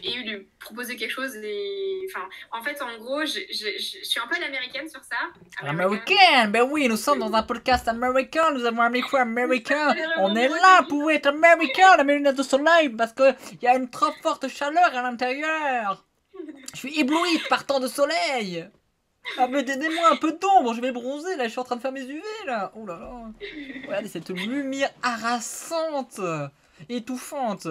et lui proposer quelque chose. En fait, en gros, je suis un peu l'américaine sur ça. Américaine, ben oui, nous sommes dans un podcast américain, nous avons un micro américain, on est là pour être américain, la lunettes de soleil, parce qu'il y a une trop forte chaleur à l'intérieur. Je suis ébloui par tant de soleil. Ah mais donnez-moi un peu d'ombre, je vais bronzer, là je suis en train de faire mes UV là. Oh là là. Regardez cette lumière harassante, étouffante.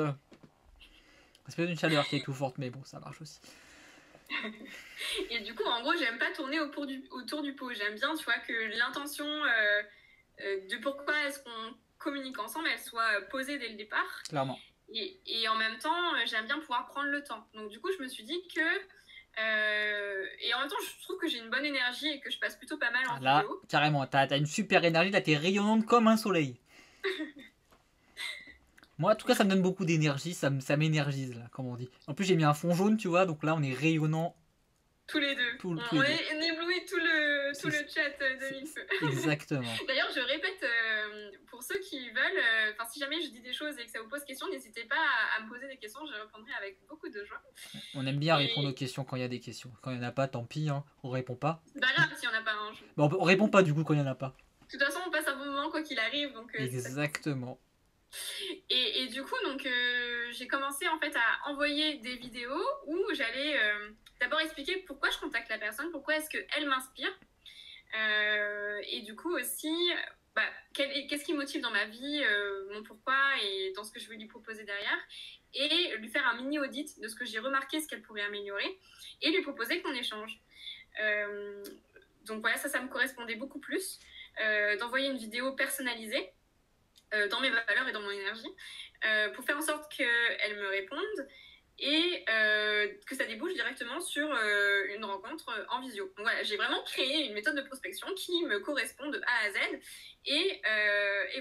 C'est peut-être une chaleur qui est étouffante, mais bon, ça marche aussi. Et du coup, en gros, j'aime pas tourner autour du pot. J'aime bien, tu vois, que l'intention de pourquoi est-ce qu'on communique ensemble, elle soit posée dès le départ. Clairement. Et en même temps, j'aime bien pouvoir prendre le temps. Donc du coup, je me suis dit que... et en même temps, je trouve que j'ai une bonne énergie et que je passe plutôt pas mal en vidéo. Là, carrément, t'as une super énergie, là t'es rayonnante comme un soleil. Moi, en tout cas, ça me donne beaucoup d'énergie, ça m'énergise, là, comme on dit. En plus, j'ai mis un fond jaune, tu vois, donc là, on est rayonnant. Tous les deux. On éblouit tout le chat de Mixfeu. Exactement. D'ailleurs, je répète, pour ceux qui veulent, si jamais je dis des choses et que ça vous pose question, n'hésitez pas à me poser des questions, je répondrai avec beaucoup de joie. On aime bien répondre aux questions quand il y a des questions. Quand il n'y en a pas, tant pis, hein, on répond pas. C'est pas grave s'il n'y en a pas un. Bon, on répond pas du coup quand il n'y en a pas. De toute façon, on passe un bon moment quoi qu'il arrive. Donc, exactement. Et du coup, donc, j'ai commencé en fait à envoyer des vidéos où j'allais d'abord expliquer pourquoi je contacte la personne, pourquoi est-ce qu'elle m'inspire. Et du coup aussi, bah, qu'est-ce qui me motive dans ma vie, mon pourquoi et dans ce que je veux lui proposer derrière. Et lui faire un mini audit de ce que j'ai remarqué, ce qu'elle pourrait améliorer. Et lui proposer qu'on échange. Donc voilà, ça me correspondait beaucoup plus. D'envoyer une vidéo personnalisée dans mes valeurs et dans mon énergie, pour faire en sorte qu'elle me réponde et que ça débouche directement sur une rencontre en visio. Donc voilà, j'ai vraiment créé une méthode de prospection qui me correspond de A à Z. Et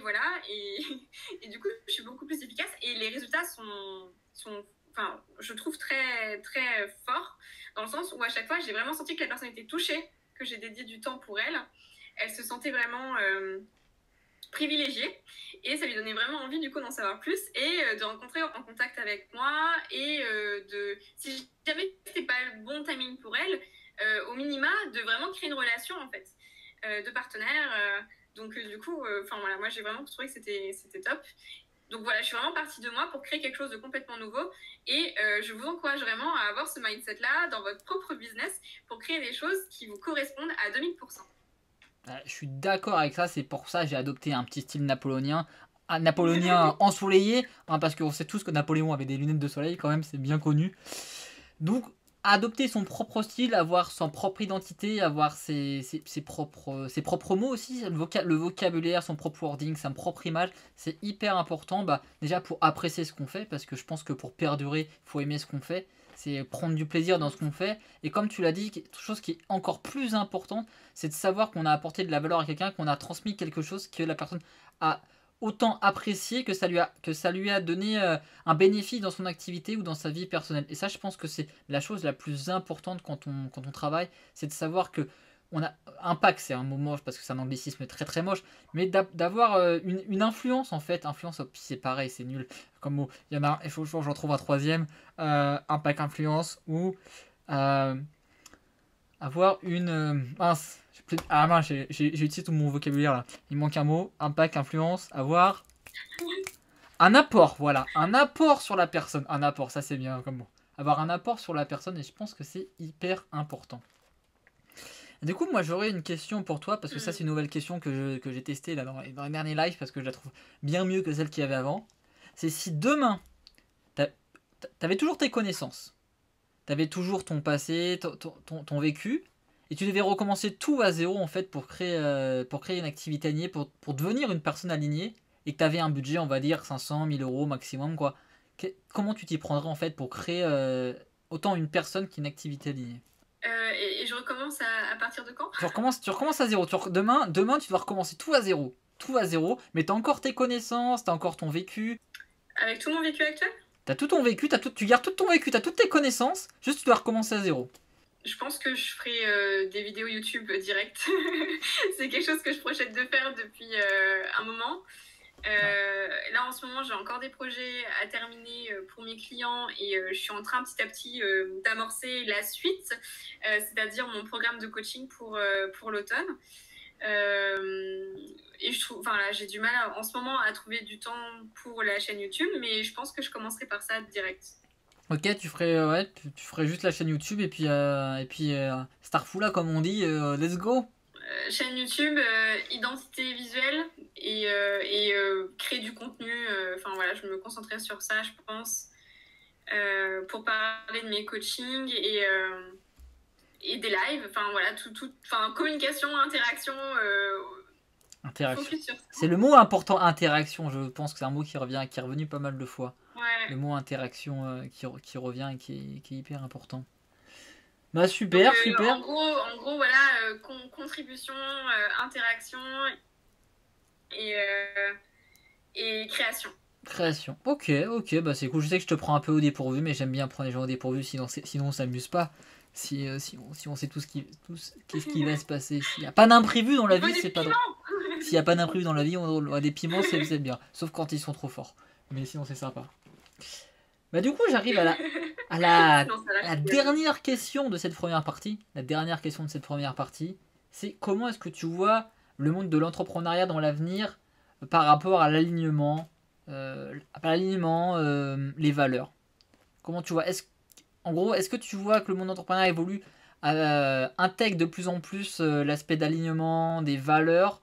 voilà, et du coup, je suis beaucoup plus efficace et les résultats sont enfin, je trouve très, très forts, dans le sens où à chaque fois, j'ai vraiment senti que la personne était touchée, que j'ai dédié du temps pour elle. Elle se sentait vraiment privilégiée et ça lui donnait vraiment envie du coup d'en savoir plus et de rentrer en contact avec moi et si jamais c'était pas le bon timing pour elle, au minima de vraiment créer une relation en fait de partenaire. Donc du coup, voilà, moi j'ai vraiment trouvé que c'était top. Donc voilà, je suis vraiment partie de moi pour créer quelque chose de complètement nouveau et je vous encourage vraiment à avoir ce mindset-là dans votre propre business pour créer des choses qui vous correspondent à 2000%. Je suis d'accord avec ça, c'est pour ça que j'ai adopté un petit style napoléonien. Un napoléonien ensoleillé, hein, parce qu'on sait tous que Napoléon avait des lunettes de soleil quand même, c'est bien connu. Donc, adopter son propre style, avoir son propre identité, avoir ses propres mots aussi, le vocabulaire, son propre wording, sa propre image, c'est hyper important. Bah, déjà pour apprécier ce qu'on fait, parce que je pense que pour perdurer, il faut aimer ce qu'on fait. C'est prendre du plaisir dans ce qu'on fait. Et comme tu l'as dit, quelque chose qui est encore plus important, c'est de savoir qu'on a apporté de la valeur à quelqu'un, qu'on a transmis quelque chose que la personne a autant apprécié, que ça lui a donné un bénéfice dans son activité ou dans sa vie personnelle. Et ça, je pense que c'est la chose la plus importante quand on travaille, c'est de savoir que on a impact, c'est un mot moche parce que c'est un anglicisme très très moche, mais d'avoir une influence en fait. Influence, oh, c'est pareil, c'est nul comme mot. Il y en a, il faut que j'en trouve un troisième. Impact, influence ou avoir une mince. Ah mince, j'ai utilisé tout mon vocabulaire là. Il manque un mot. Impact, influence, avoir un apport, voilà. Un apport sur la personne. Un apport, ça c'est bien comme mot. Avoir un apport sur la personne et je pense que c'est hyper important. Du coup, moi j'aurais une question pour toi parce que ça c'est une nouvelle question que j'ai testée là dans les derniers lives parce que je la trouve bien mieux que celle qu'il y avait avant. C'est si demain, t'avais toujours tes connaissances, t'avais toujours ton passé, ton vécu, et tu devais recommencer tout à zéro en fait pour créer une activité alignée, pour devenir une personne alignée, et que tu avais un budget, on va dire 500, 1000 euros maximum, quoi. Comment tu t'y prendrais en fait pour créer autant une personne qu'une activité alignée? Et je recommence à partir de quand? Tu recommences à zéro. Demain, tu dois recommencer tout à zéro. Tout à zéro, mais tu as encore tes connaissances, tu as encore ton vécu. Avec tout mon vécu actuel? Tu as tout ton vécu, tu gardes tout ton vécu, tu as toutes tes connaissances, juste tu dois recommencer à zéro. Je pense que je ferai des vidéos YouTube direct. C'est quelque chose que je projette de faire depuis un moment. Là en ce moment j'ai encore des projets à terminer pour mes clients et je suis en train petit à petit d'amorcer la suite, c'est-à-dire mon programme de coaching pour l'automne. Et je trouve, là, j'ai du mal en ce moment à trouver du temps pour la chaîne YouTube, mais je pense que je commencerai par ça direct. Ok, tu ferais juste la chaîne YouTube et puis Starfula comme on dit, let's go. Chaîne YouTube, identité visuelle et créer du contenu. Voilà, je me concentrerai sur ça, je pense, pour parler de mes coachings et des lives. Voilà, communication, interaction. Interaction. C'est le mot important, interaction. Je pense que c'est un mot qui est revenu pas mal de fois. Ouais. Le mot interaction qui revient et qui est hyper important. Bah super, donc, super. En gros voilà, contribution, interaction et création. Création. Ok, bah c'est cool. Je sais que je te prends un peu au dépourvu, mais j'aime bien prendre les gens au dépourvu, sinon on s'amuse pas. Si on sait qu'est-ce qui va se passer. S'il n'y a pas d'imprévu dans la vie, c'est pas drôle. S'il n'y a pas d'imprévu dans la vie, on a des piments, c'est bien. Sauf quand ils sont trop forts. Mais sinon, c'est sympa. Bah du coup, j'arrive à la dernière question de cette première partie. La dernière question de cette première partie, c'est comment est-ce que tu vois le monde de l'entrepreneuriat dans l'avenir par rapport à l'alignement, l'alignement, les valeurs. Comment tu vois? En gros, est-ce que tu vois que le monde entrepreneurial évolue, intègre de plus en plus l'aspect d'alignement, des valeurs,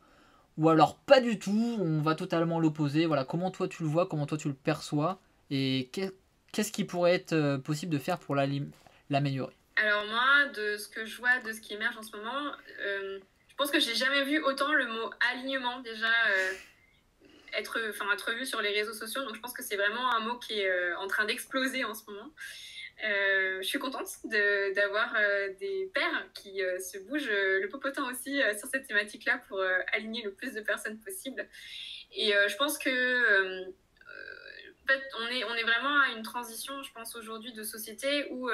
ou alors pas du tout, on va totalement l'opposé. Voilà, comment toi tu le vois, comment toi tu le perçois, et qu'est-ce qui pourrait être possible de faire pour l'améliorer? Alors moi, de ce que je vois, de ce qui émerge en ce moment, je pense que j'ai jamais vu autant le mot alignement déjà être vu sur les réseaux sociaux. Donc je pense que c'est vraiment un mot qui est en train d'exploser en ce moment. Je suis contente d'avoir des pairs qui se bougent le popotin aussi sur cette thématique-là pour aligner le plus de personnes possible. Et je pense que en fait, on est vraiment à une transition, je pense, aujourd'hui de société où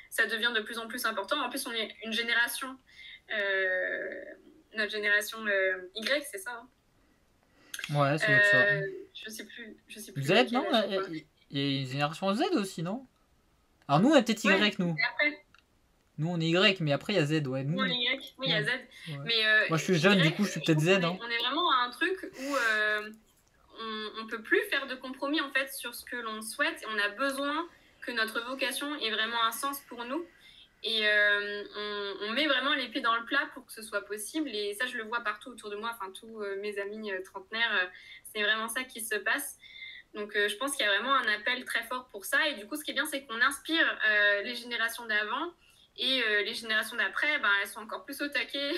ça devient de plus en plus important. En plus, on est une génération, notre génération Y, c'est ça, hein. Ouais, ça doit être ça. Je sais plus. Z, non? Il y a une génération Z aussi, non? Alors nous, on est peut-être Y, ouais, nous. Nous, on est Y, mais après, il y a Z, ouais. Nous, on est Y, oui, il y a Z. Ouais. Mais, moi, je suis jeune, du coup, je suis peut-être Z. Hein. On est vraiment à un truc où on peut plus faire de compromis, en fait, sur ce que l'on souhaite. Et on a besoin que notre vocation ait vraiment un sens pour nous. Et on met vraiment les pieds dans le plat pour que ce soit possible. Et ça, je le vois partout autour de moi. Enfin, tous mes amis trentenaires, c'est vraiment ça qui se passe. Donc, je pense qu'il y a vraiment un appel très fort pour ça. Et du coup, ce qui est bien, c'est qu'on inspire les générations d'avant. Et les générations d'après, elles sont encore plus au taquet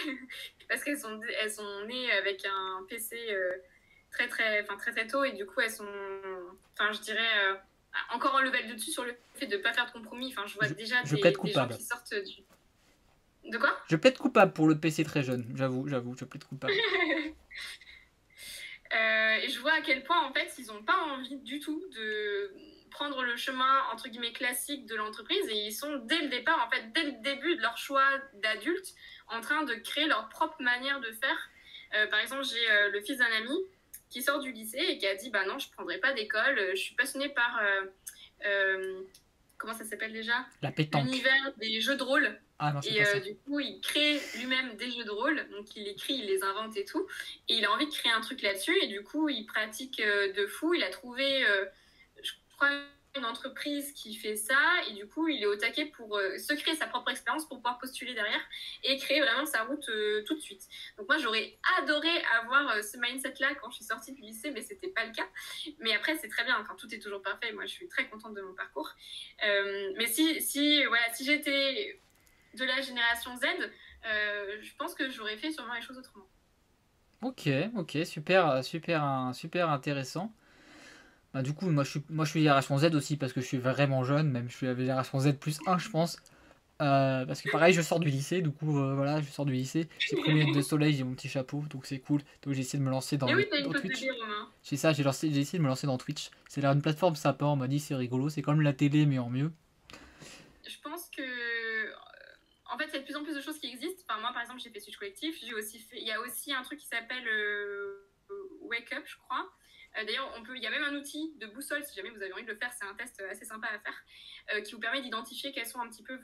parce qu'elles sont nées avec un PC très tôt. Et du coup, elles sont, je dirais, encore en level de dessus sur le fait de ne pas faire de compromis. Je vois déjà des gens qui sortent du... De quoi? Je plaide coupable pour le PC très jeune. J'avoue, je plaide coupable. Et je vois à quel point, en fait, ils n'ont pas envie du tout de prendre le chemin, entre guillemets, classique de l'entreprise. Et ils sont, dès le départ, en fait, dès le début de leur choix d'adulte, en train de créer leur propre manière de faire. Par exemple, j'ai le fils d'un ami qui sort du lycée et qui a dit non, je ne prendrai pas d'école, je suis passionnée par comment ça s'appelle déjà, la pétanque, l'univers des jeux de rôle. Non, et du coup il crée lui-même des jeux de rôle, donc il écrit, il les invente et tout, et il a envie de créer un truc là-dessus, et du coup il pratique de fou. Il a trouvé je crois une entreprise qui fait ça, et du coup il est au taquet pour se créer sa propre expérience pour pouvoir postuler derrière et créer vraiment sa route tout de suite. Donc moi j'aurais adoré avoir ce mindset là quand je suis sortie du lycée, mais c'était pas le cas. Mais après c'est très bien, tout est toujours parfait, moi je suis très contente de mon parcours. Mais si j'étais de la génération Z, je pense que j'aurais fait sûrement les choses autrement. Ok, super intéressant. Du coup, moi je suis génération Z aussi parce que je suis vraiment jeune, même je suis la génération Z plus 1, je pense. Parce que pareil, je sors du lycée, du coup, voilà, je sors du lycée. J'ai pris mes lunettes de soleil, j'ai mon petit chapeau, donc c'est cool. Donc j'ai essayé de me lancer dans Twitch. C'est ça, j'ai essayé de me lancer dans Twitch. C'est là une plateforme sympa, on m'a dit c'est rigolo, c'est comme la télé mais en mieux. Je pense que en fait, il y a de plus en plus de choses qui existent. Moi, par exemple, j'ai fait Switch Collectif. Il y a aussi un truc qui s'appelle Wake Up, je crois. D'ailleurs, il y a même un outil de boussole, si jamais vous avez envie de le faire. C'est un test assez sympa à faire, qui vous permet d'identifier quels sont un petit peu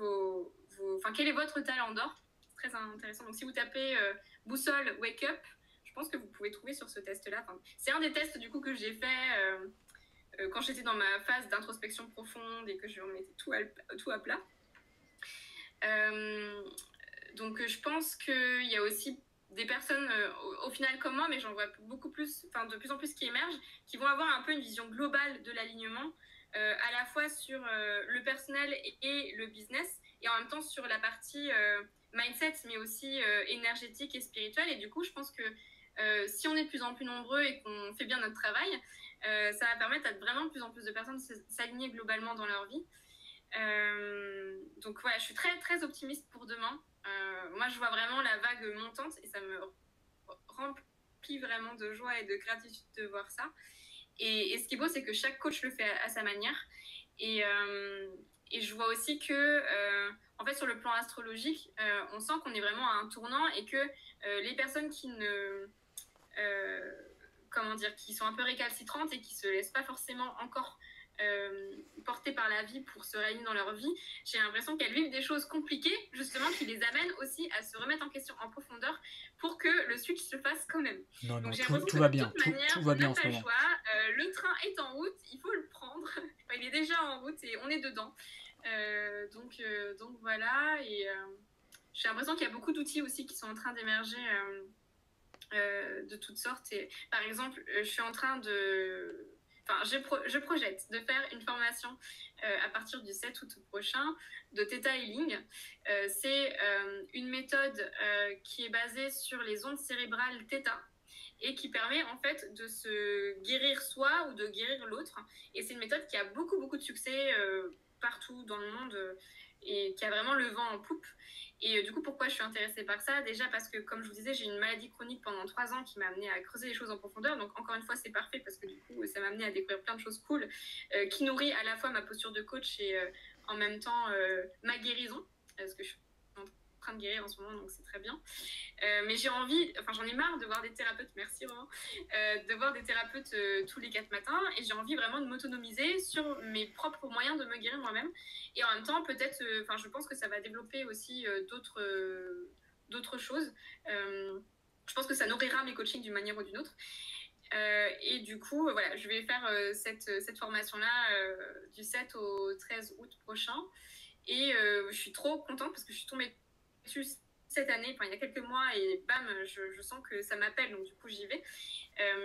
quel est votre talent d'or. C'est très intéressant. Donc, si vous tapez boussole Wake Up, je pense que vous pouvez trouver sur ce test-là. C'est un des tests, du coup, que j'ai fait quand j'étais dans ma phase d'introspection profonde et que je remettais tout à plat. Donc je pense qu'il y a aussi des personnes au final comme moi, mais j'en vois beaucoup plus, de plus en plus qui émergent, qui vont avoir un peu une vision globale de l'alignement, à la fois sur le personnel et le business, et en même temps sur la partie mindset, mais aussi énergétique et spirituelle. Et du coup, je pense que si on est de plus en plus nombreux et qu'on fait bien notre travail, ça va permettre à vraiment de plus en plus de personnes de s'aligner globalement dans leur vie. Donc voilà, je suis très très optimiste pour demain. Moi je vois vraiment la vague montante et ça me remplit vraiment de joie et de gratitude de voir ça. Et ce qui est beau, c'est que chaque coach le fait à sa manière. Et je vois aussi que en fait sur le plan astrologique, on sent qu'on est vraiment à un tournant et que les personnes qui qui sont un peu récalcitrantes et qui se laissent pas forcément encore portées par la vie pour se réunir dans leur vie, j'ai l'impression qu'elles vivent des choses compliquées, justement, qui les amènent aussi à se remettre en question en profondeur pour que le switch se fasse quand même. Non, tout va bien. Tout va bien en ce moment. le train est en route, il faut le prendre. Enfin, il est déjà en route et on est dedans. Donc voilà, et j'ai l'impression qu'il y a beaucoup d'outils aussi qui sont en train d'émerger de toutes sortes. Et, par exemple, je suis en train de... Enfin, je projette de faire une formation à partir du 7 août prochain de Theta Healing. C'est une méthode qui est basée sur les ondes cérébrales Theta et qui permet en fait de se guérir soi ou de guérir l'autre. Et c'est une méthode qui a beaucoup de succès partout dans le monde et qui a vraiment le vent en poupe. Et du coup, pourquoi je suis intéressée par ça? Déjà parce que, comme je vous disais, j'ai une maladie chronique pendant 3 ans qui m'a amenée à creuser les choses en profondeur. Donc, encore une fois, c'est parfait parce que du coup, ça m'a amenée à découvrir plein de choses cool qui nourrit à la fois ma posture de coach et en même temps ma guérison. Parce que je suis en train de guérir en ce moment, donc c'est très bien. Mais j'ai envie, enfin j'en ai marre de voir des thérapeutes, merci Romain, de voir des thérapeutes tous les 4 matins, et j'ai envie vraiment de m'autonomiser sur mes propres moyens de me guérir moi-même. Et en même temps, peut-être, enfin je pense que ça va développer aussi d'autres choses. Je pense que ça nourrira mes coachings d'une manière ou d'une autre. Et du coup, voilà, je vais faire cette formation-là du 7 au 13 août prochain. Et je suis trop contente parce que je suis tombée dessus cette année, enfin il y a quelques mois, et bam, je sens que ça m'appelle, donc du coup j'y vais.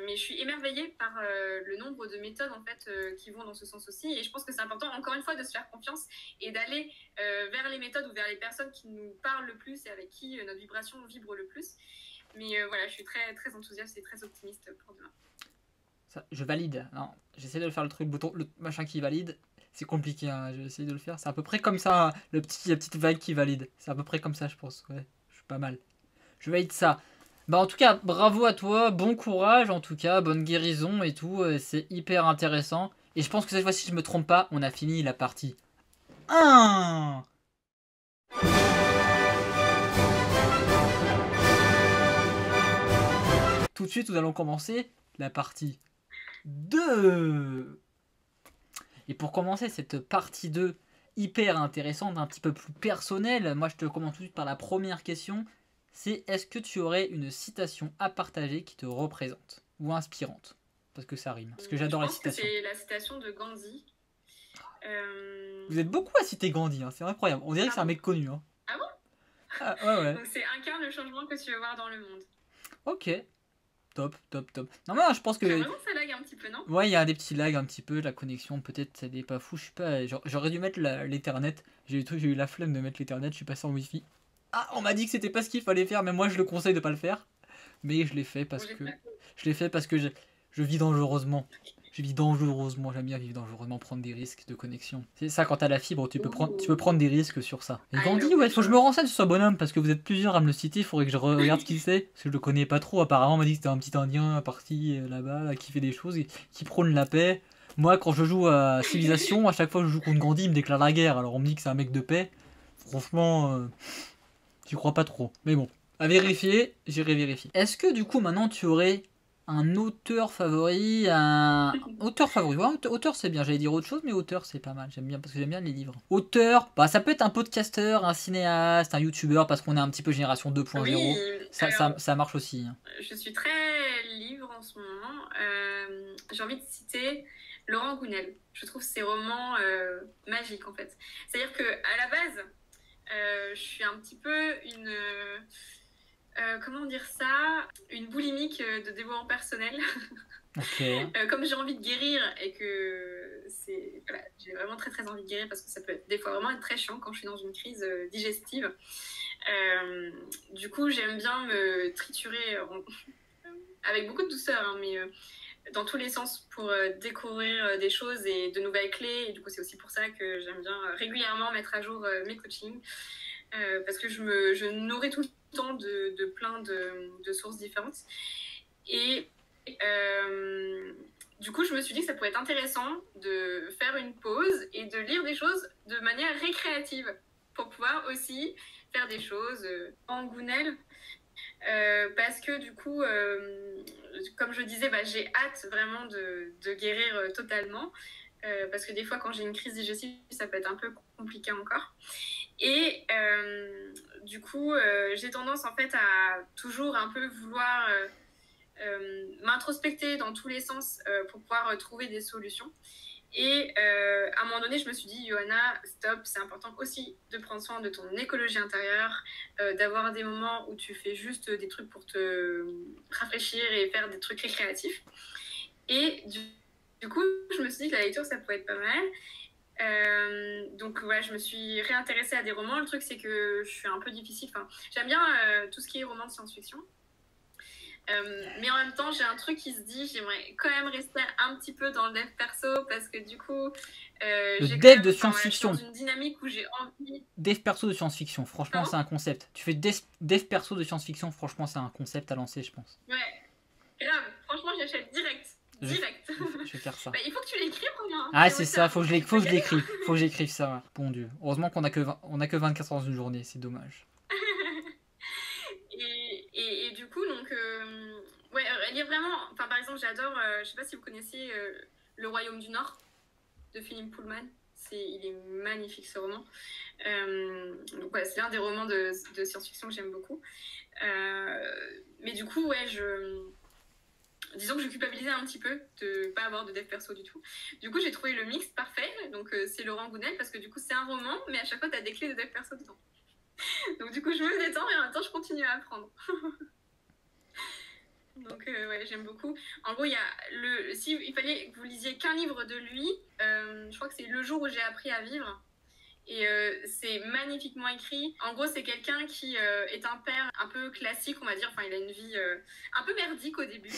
Mais je suis émerveillée par le nombre de méthodes en fait qui vont dans ce sens aussi, et je pense que c'est important encore une fois de se faire confiance et d'aller vers les méthodes ou vers les personnes qui nous parlent le plus et avec qui notre vibration vibre le plus. Mais voilà, je suis très enthousiaste et très optimiste pour demain. Ça, je valide. Non, j'essaie de le faire le truc, le machin qui valide. C'est compliqué, hein. Je vais essayer de le faire. C'est à peu près comme ça, la petite vague qui valide. C'est à peu près comme ça, je pense. Ouais, je suis pas mal. Je valide ça. Bah en tout cas, bravo à toi, bon courage en tout cas, bonne guérison et tout. C'est hyper intéressant. Et je pense que cette fois-ci, si je me trompe pas, on a fini la partie 1. Tout de suite, nous allons commencer la partie 2. Et pour commencer cette partie 2 hyper intéressante, un petit peu plus personnelle, moi je te commence tout de suite par la première question. C'est est-ce que tu aurais une citation à partager qui te représente ou inspirante? Parce que ça rime. Parce que j'adore les citations. C'est la citation de Gandhi. Vous êtes beaucoup à citer Gandhi, hein, c'est incroyable. On dirait que c'est un mec connu. Hein. Ah bon? Ah, ouais. Donc c'est incarne le changement que tu veux voir dans le monde. Ok. Top. Non, je pense que... Vraiment, ça lag un petit peu, non? Ouais, il y a des petits lags un petit peu, la connexion peut-être, ça n'est pas fou, je sais pas, j'aurais dû mettre l'Ethernet, j'ai eu la flemme de mettre l'Ethernet, je suis passé en Wi-Fi. Ah, on m'a dit que c'était pas ce qu'il fallait faire, mais moi je le conseille de pas le faire. Mais je l'ai fait parce que je vis dangereusement. Je vis dangereusement, j'aime bien vivre dangereusement, prendre des risques de connexion. C'est ça, quand t'as la fibre, tu peux prendre des risques sur ça. Et Gandhi, ouais, faut que je me renseigne sur ce bonhomme, parce que vous êtes plusieurs à me le citer, il faudrait que je regarde qui c'est, parce que je le connais pas trop. Apparemment, on m'a dit que c'était un petit indien parti là-bas, là, qui fait des choses, et qui prône la paix. Moi, quand je joue à Civilization, à chaque fois que je joue contre Gandhi, il me déclare la guerre. Alors on me dit que c'est un mec de paix. Franchement, j'y crois pas trop. Mais bon, à vérifier, j'irai vérifier. Est-ce que du coup, maintenant, tu aurais un auteur favori, auteur favori, ouais, auteur c'est bien, j'allais dire autre chose, mais auteur c'est pas mal, j'aime bien, parce que j'aime bien les livres. Auteur, bah ça peut être un podcasteur, un cinéaste, un youtubeur, parce qu'on est un petit peu génération 2.0, oui, ça marche aussi. Hein. Je suis très livre en ce moment, j'ai envie de citer Laurent Gounel. Je trouve ses romans magiques en fait. C'est-à-dire qu'à la base, je suis un petit peu une... comment dire ça, une boulimique de développement personnel. Okay. Comme j'ai envie de guérir et que voilà, j'ai vraiment très envie de guérir parce que ça peut être, des fois vraiment être très chiant quand je suis dans une crise digestive. Du coup, j'aime bien me triturer avec beaucoup de douceur, hein, mais dans tous les sens pour découvrir des choses et de nouvelles clés. Et du coup, c'est aussi pour ça que j'aime bien régulièrement mettre à jour mes coachings parce que je nourris tout le temps de plein de sources différentes. Et du coup, je me suis dit que ça pourrait être intéressant de faire une pause et de lire des choses de manière récréative pour pouvoir aussi faire des choses en Gounel. Parce que du coup, comme je disais, j'ai hâte vraiment de guérir totalement. Parce que des fois, quand j'ai une crise digestive, ça peut être un peu compliqué encore. Et du coup, j'ai tendance en fait à toujours un peu vouloir m'introspecter dans tous les sens pour pouvoir trouver des solutions. Et à un moment donné, je me suis dit, Johanna, stop, c'est important aussi de prendre soin de ton écologie intérieure, d'avoir des moments où tu fais juste des trucs pour te rafraîchir et faire des trucs récréatifs. Et du coup, je me suis dit que la lecture, ça pouvait être pas mal. Donc voilà, je me suis réintéressée à des romans. Le truc, c'est que je suis un peu difficile. Enfin, j'aime bien tout ce qui est roman de science-fiction. Mais en même temps, j'ai un truc qui se dit, j'aimerais quand même rester un petit peu dans le dev perso parce que du coup, le dev de science-fiction. Dans une dynamique où j'ai envie. Dev perso de science-fiction, franchement, c'est un concept. Tu fais dev perso de science-fiction, franchement, c'est un concept à lancer, je pense. Ouais, grave. Franchement, j'achète direct. Je vais faire ça. Bah, il faut que tu l'écrives, Romain. Ah, c'est ça, faut que je l'écrive. Faut que j'écrive ça. Bon Dieu. Heureusement qu'on a que 24 heures dans une journée, c'est dommage. Et du coup, donc, ouais, elle est vraiment. Enfin, par exemple, j'adore. Je sais pas si vous connaissez Le Royaume du Nord de Philippe Pullman. Il est magnifique ce roman. Donc, ouais, c'est l'un des romans de science-fiction que j'aime beaucoup. Mais du coup, ouais, disons que je culpabilisais un petit peu de pas avoir de dev perso du tout. Du coup, j'ai trouvé le mix parfait. Donc, c'est Laurent Gounel parce que du coup, c'est un roman, mais à chaque fois, tu as des clés de dev perso dedans. Donc, du coup, je me détends et en même temps, je continue à apprendre. Donc, ouais, j'aime beaucoup. En gros, il y a si il fallait que vous lisiez qu'un livre de lui, je crois que c'est Le jour où j'ai appris à vivre. Et c'est magnifiquement écrit. En gros, c'est quelqu'un qui est un père un peu classique, on va dire. Enfin, il a une vie un peu merdique au début,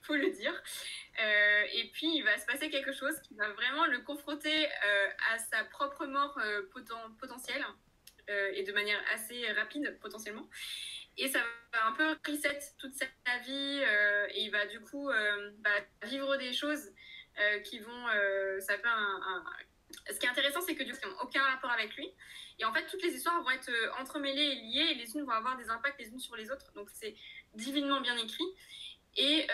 faut le dire. Et puis, il va se passer quelque chose qui va vraiment le confronter à sa propre mort potentielle et de manière assez rapide, potentiellement. Et ça va un peu reset toute sa vie et il va du coup vivre des choses qui vont... ça fait Ce qui est intéressant, c'est que du coup, ils n'ont aucun rapport avec lui. Et en fait, toutes les histoires vont être entremêlées et liées, et les unes vont avoir des impacts les unes sur les autres. Donc, c'est divinement bien écrit. Et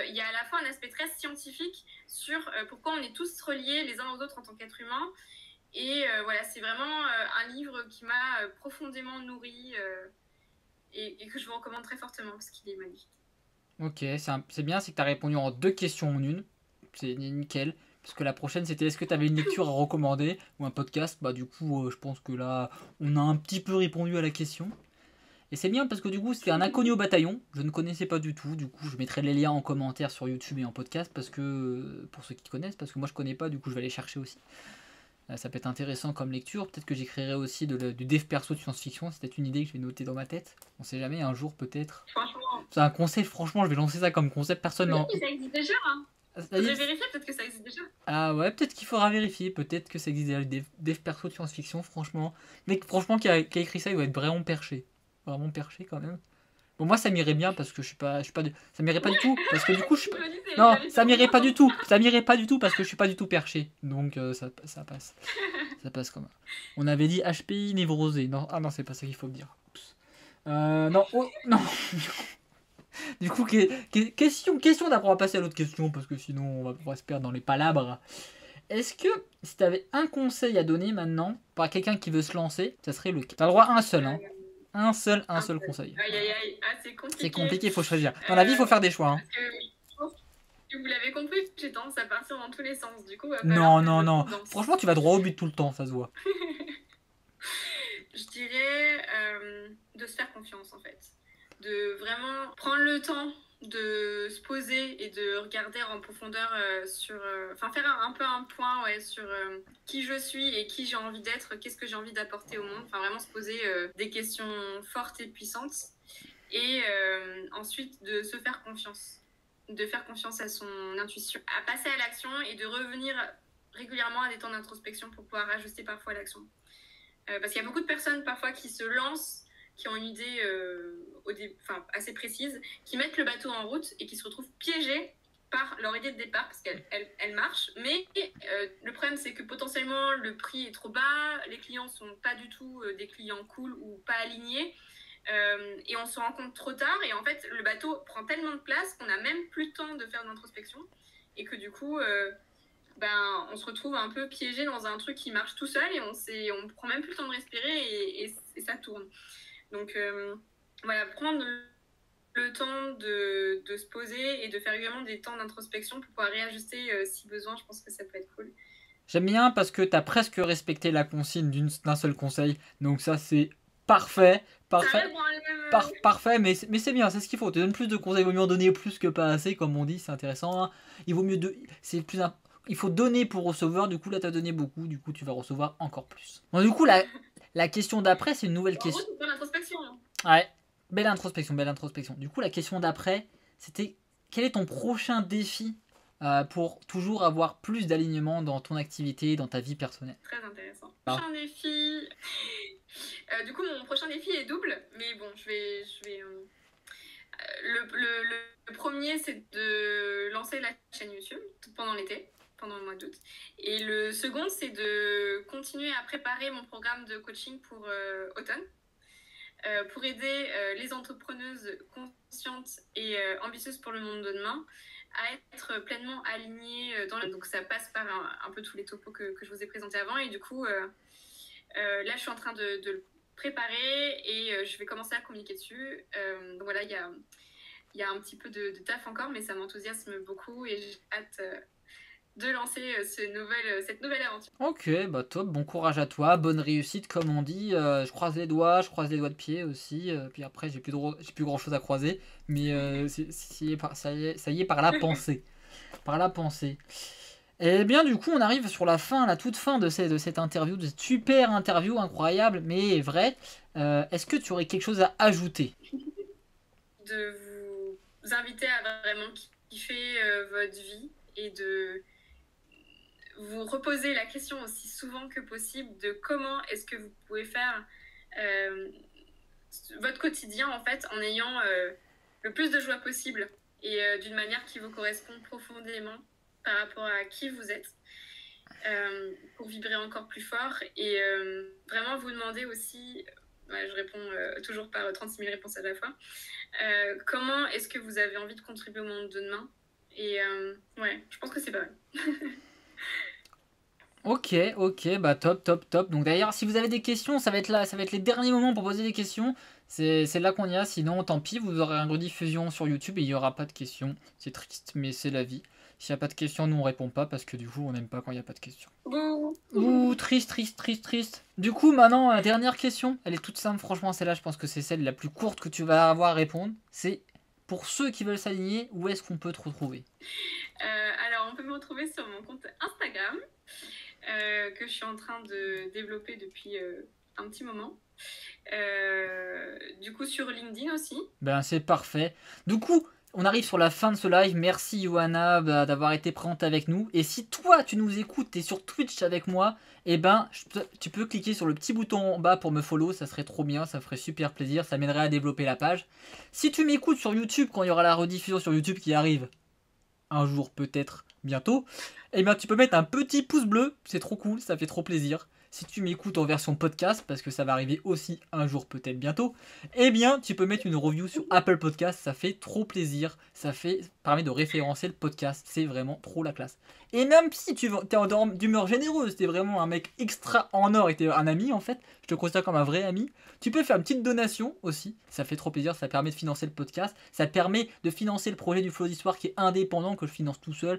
il y a à la fois un aspect très scientifique sur pourquoi on est tous reliés les uns aux autres en tant qu'êtres humains. Et voilà, c'est vraiment un livre qui m'a profondément nourrie et que je vous recommande très fortement parce qu'il est magnifique. Ok, c'est bien, c'est que tu as répondu en 2 questions en une. C'est nickel. Parce que la prochaine, c'était est-ce que tu avais une lecture à recommander ou un podcast. Bah du coup, je pense que là, on a un petit peu répondu à la question. Et c'est bien parce que du coup, c'était un inconnu au bataillon. Je ne connaissais pas du tout. Du coup, je mettrai les liens en commentaire sur YouTube et en podcast parce que pour ceux qui connaissent, parce que moi je connais pas. Du coup, je vais aller chercher aussi. Ça peut être intéressant comme lecture. Peut-être que j'écrirai aussi du dev perso de science-fiction. C'est peut-être une idée que je vais noter dans ma tête. On sait jamais, un jour peut-être. Franchement. C'est un concept, franchement, je vais lancer ça comme concept. Personne n'en. Ça existe déjà, hein. Faudrait vérifier, peut-être que ça existe déjà. Ah ouais, peut-être qu'il faudra vérifier. Peut-être que ça existe déjà des dev perso de science-fiction, franchement. Mais franchement, qui a écrit ça, il doit être vraiment perché. Vraiment perché quand même. Bon, moi ça m'irait bien parce que je suis pas ça m'irait pas du tout parce que du coup je suis pas... Non, ça m'irait pas du tout. Ça m'irait pas du tout parce que je suis pas du tout perché. Donc ça passe. Ça passe comme ça. On avait dit HPI névrosé. Non, ah non, c'est pas ça qu'il faut dire. Non, oh, non. Du coup, question d'après, on va passer à l'autre question parce que sinon on va se perdre dans les palabres. Est-ce que si tu avais un conseil à donner maintenant par quelqu'un qui veut se lancer, ça serait lequel? T'as le droit à un seul, hein. Un seul conseil. Aïe, c'est compliqué. C'est compliqué, il faut choisir. Dans la vie, il faut faire des choix. Hein. Vous l'avez compris, j'ai tendance à partir dans tous les sens. Du coup, non. Franchement, tu vas droit au but tout le temps, ça se voit. Je dirais de se faire confiance en fait. De vraiment prendre le temps de se poser et de regarder en profondeur faire un peu un point sur qui je suis et qui j'ai envie d'être, qu'est-ce que j'ai envie d'apporter au monde. Enfin, vraiment se poser des questions fortes et puissantes. Et ensuite, de se faire confiance. De faire confiance à son intuition, à passer à l'action et de revenir régulièrement à des temps d'introspection pour pouvoir ajuster parfois l'action. Parce qu'il y a beaucoup de personnes parfois qui se lancent, qui ont une idée assez précise, qui mettent le bateau en route et qui se retrouvent piégés par leur idée de départ parce qu'elle marche. Mais le problème, c'est que potentiellement, le prix est trop bas, les clients ne sont pas du tout des clients cool ou pas alignés. Et on se rend compte trop tard. Et en fait, le bateau prend tellement de place qu'on n'a même plus le temps de faire de l'introspection. Et que du coup... on se retrouve un peu piégé dans un truc qui marche tout seul et on prend même plus le temps de respirer et ça tourne. Donc voilà, prendre le temps de se poser et de faire également des temps d'introspection pour pouvoir réajuster si besoin. Je pense que ça peut être cool. J'aime bien parce que tu as presque respecté la consigne d'un seul conseil. Donc ça, c'est parfait. Parfait. Parfait, mais c'est bien, c'est ce qu'il faut. Tu donnes plus de conseils, il vaut mieux en donner plus que pas assez, comme on dit, c'est intéressant. Hein. Il vaut mieux il faut donner pour recevoir, du coup là tu as donné beaucoup, du coup tu vas recevoir encore plus. Bon, du coup la question d'après, c'est une nouvelle question. C'est une introspection. Ouais, belle introspection, belle introspection. Du coup la question d'après, c'était quel est ton prochain défi pour toujours avoir plus d'alignement dans ton activité, dans ta vie personnelle? Très intéressant. Prochain défi. Du coup, mon prochain défi est double, mais bon, je vais le premier, c'est de lancer la chaîne YouTube pendant l'été, pendant le mois d'août. Et le second, c'est de continuer à préparer mon programme de coaching pour automne, pour aider les entrepreneuses conscientes et ambitieuses pour le monde de demain à être pleinement alignées donc ça passe par un peu tous les topos que je vous ai présentés avant. Et du coup, là, je suis en train de le préparer et je vais commencer à communiquer dessus. Donc voilà, il y a un petit peu de taf encore, mais ça m'enthousiasme beaucoup et j'ai hâte de lancer cette nouvelle aventure. Ok, bah top, bon courage à toi, bonne réussite comme on dit. Je croise les doigts de pied aussi. Puis après, j'ai plus grand chose à croiser, mais ça y est, par la pensée. Par la pensée. Et bien du coup on arrive sur la toute fin de cette interview, de cette super interview incroyable mais vraie. Est-ce que tu aurais quelque chose à ajouter? De vous inviter à vraiment kiffer votre vie et de vous reposer la question aussi souvent que possible de comment est-ce que vous pouvez faire votre quotidien en fait en ayant le plus de joie possible et d'une manière qui vous correspond profondément par rapport à qui vous êtes pour vibrer encore plus fort et vraiment vous demander aussi, je réponds toujours par 36 000 réponses à la fois, comment est-ce que vous avez envie de contribuer au monde de demain et ouais, je pense que c'est pas mal. Ok, bah top. Donc d'ailleurs, si vous avez des questions, ça va être les derniers moments pour poser des questions. C'est là qu'on y a, sinon tant pis, vous aurez une rediffusion sur YouTube et il n'y aura pas de questions. C'est triste, mais c'est la vie. S'il n'y a pas de questions, nous on répond pas parce que du coup on n'aime pas quand il n'y a pas de questions. Ouh, triste. Du coup, maintenant, dernière question. Elle est toute simple, franchement, celle-là, je pense que c'est celle la plus courte que tu vas avoir à répondre. C'est pour ceux qui veulent s'aligner, où est-ce qu'on peut te retrouver? Alors, on peut me retrouver sur mon compte Instagram, que je suis en train de développer depuis un petit moment. Du coup, sur LinkedIn aussi. Ben, c'est parfait. Du coup, on arrive sur la fin de ce live. Merci Johanna d'avoir été présente avec nous. Et si toi tu nous écoutes, t'es sur Twitch avec moi, eh ben tu peux cliquer sur le petit bouton en bas pour me follow, ça serait trop bien, ça ferait super plaisir, ça m'aiderait à développer la page. Si tu m'écoutes sur YouTube quand il y aura la rediffusion sur YouTube qui arrive un jour peut-être bientôt, eh ben tu peux mettre un petit pouce bleu, c'est trop cool, ça fait trop plaisir. Si tu m'écoutes en version podcast, parce que ça va arriver aussi un jour peut-être bientôt, eh bien tu peux mettre une review sur Apple Podcast, ça fait trop plaisir, permet de référencer le podcast, c'est vraiment trop la classe. Et même si tu es d'humeur généreuse, t'es vraiment un mec extra en or et t'es un ami en fait, je te considère comme un vrai ami, tu peux faire une petite donation aussi, ça fait trop plaisir, ça permet de financer le podcast, ça permet de financer le projet du Flow d'Histoire qui est indépendant, que je finance tout seul,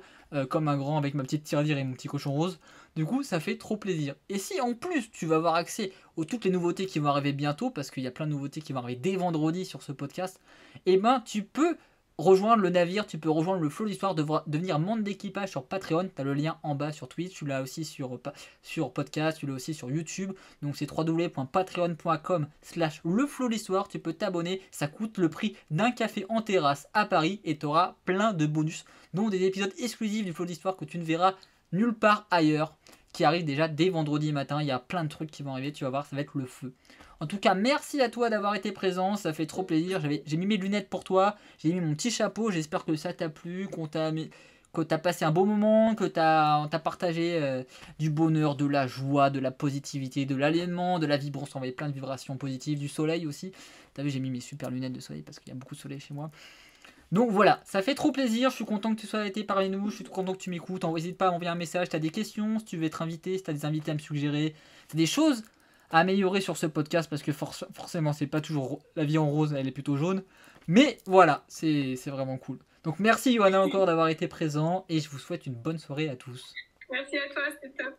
comme un grand avec ma petite tirelire et mon petit cochon rose. Du coup, ça fait trop plaisir. Et si en plus tu vas avoir accès aux toutes les nouveautés qui vont arriver bientôt, parce qu'il y a plein de nouveautés qui vont arriver dès vendredi sur ce podcast, eh ben tu peux rejoindre le navire, tu peux rejoindre le Flow d'Histoire, devenir membre d'équipage sur Patreon. Tu as le lien en bas sur Twitch, tu l'as aussi sur podcast, tu l'as aussi sur YouTube. Donc c'est www.patreon.com/leflowd'histoire. Tu peux t'abonner, ça coûte le prix d'un café en terrasse à Paris et tu auras plein de bonus, dont des épisodes exclusifs du Flow d'Histoire que tu ne verras nulle part ailleurs, qui arrive déjà dès vendredi matin. Il y a plein de trucs qui vont arriver, tu vas voir, ça va être le feu. En tout cas, merci à toi d'avoir été présent, ça fait trop plaisir. J'ai mis mes lunettes pour toi, j'ai mis mon petit chapeau, j'espère que ça t'a plu, que t'as passé un beau moment, que t'as partagé du bonheur, de la joie, de la positivité, de l'alignement, de la vibrance, on avait plein de vibrations positives, du soleil aussi. T'as vu, j'ai mis mes super lunettes de soleil parce qu'il y a beaucoup de soleil chez moi. Donc voilà, ça fait trop plaisir, je suis content que tu sois été parmi nous, je suis content que tu m'écoutes, n'hésite pas à m'envoyer un message, si tu as des questions, si tu veux être invité, si tu as des invités à me suggérer, c'est des choses améliorer sur ce podcast parce que forcément, c'est pas toujours la vie en rose, elle est plutôt jaune. Mais voilà, c'est vraiment cool. Donc merci Johanna encore d'avoir été présent et je vous souhaite une bonne soirée à tous. Merci à toi, c'était top.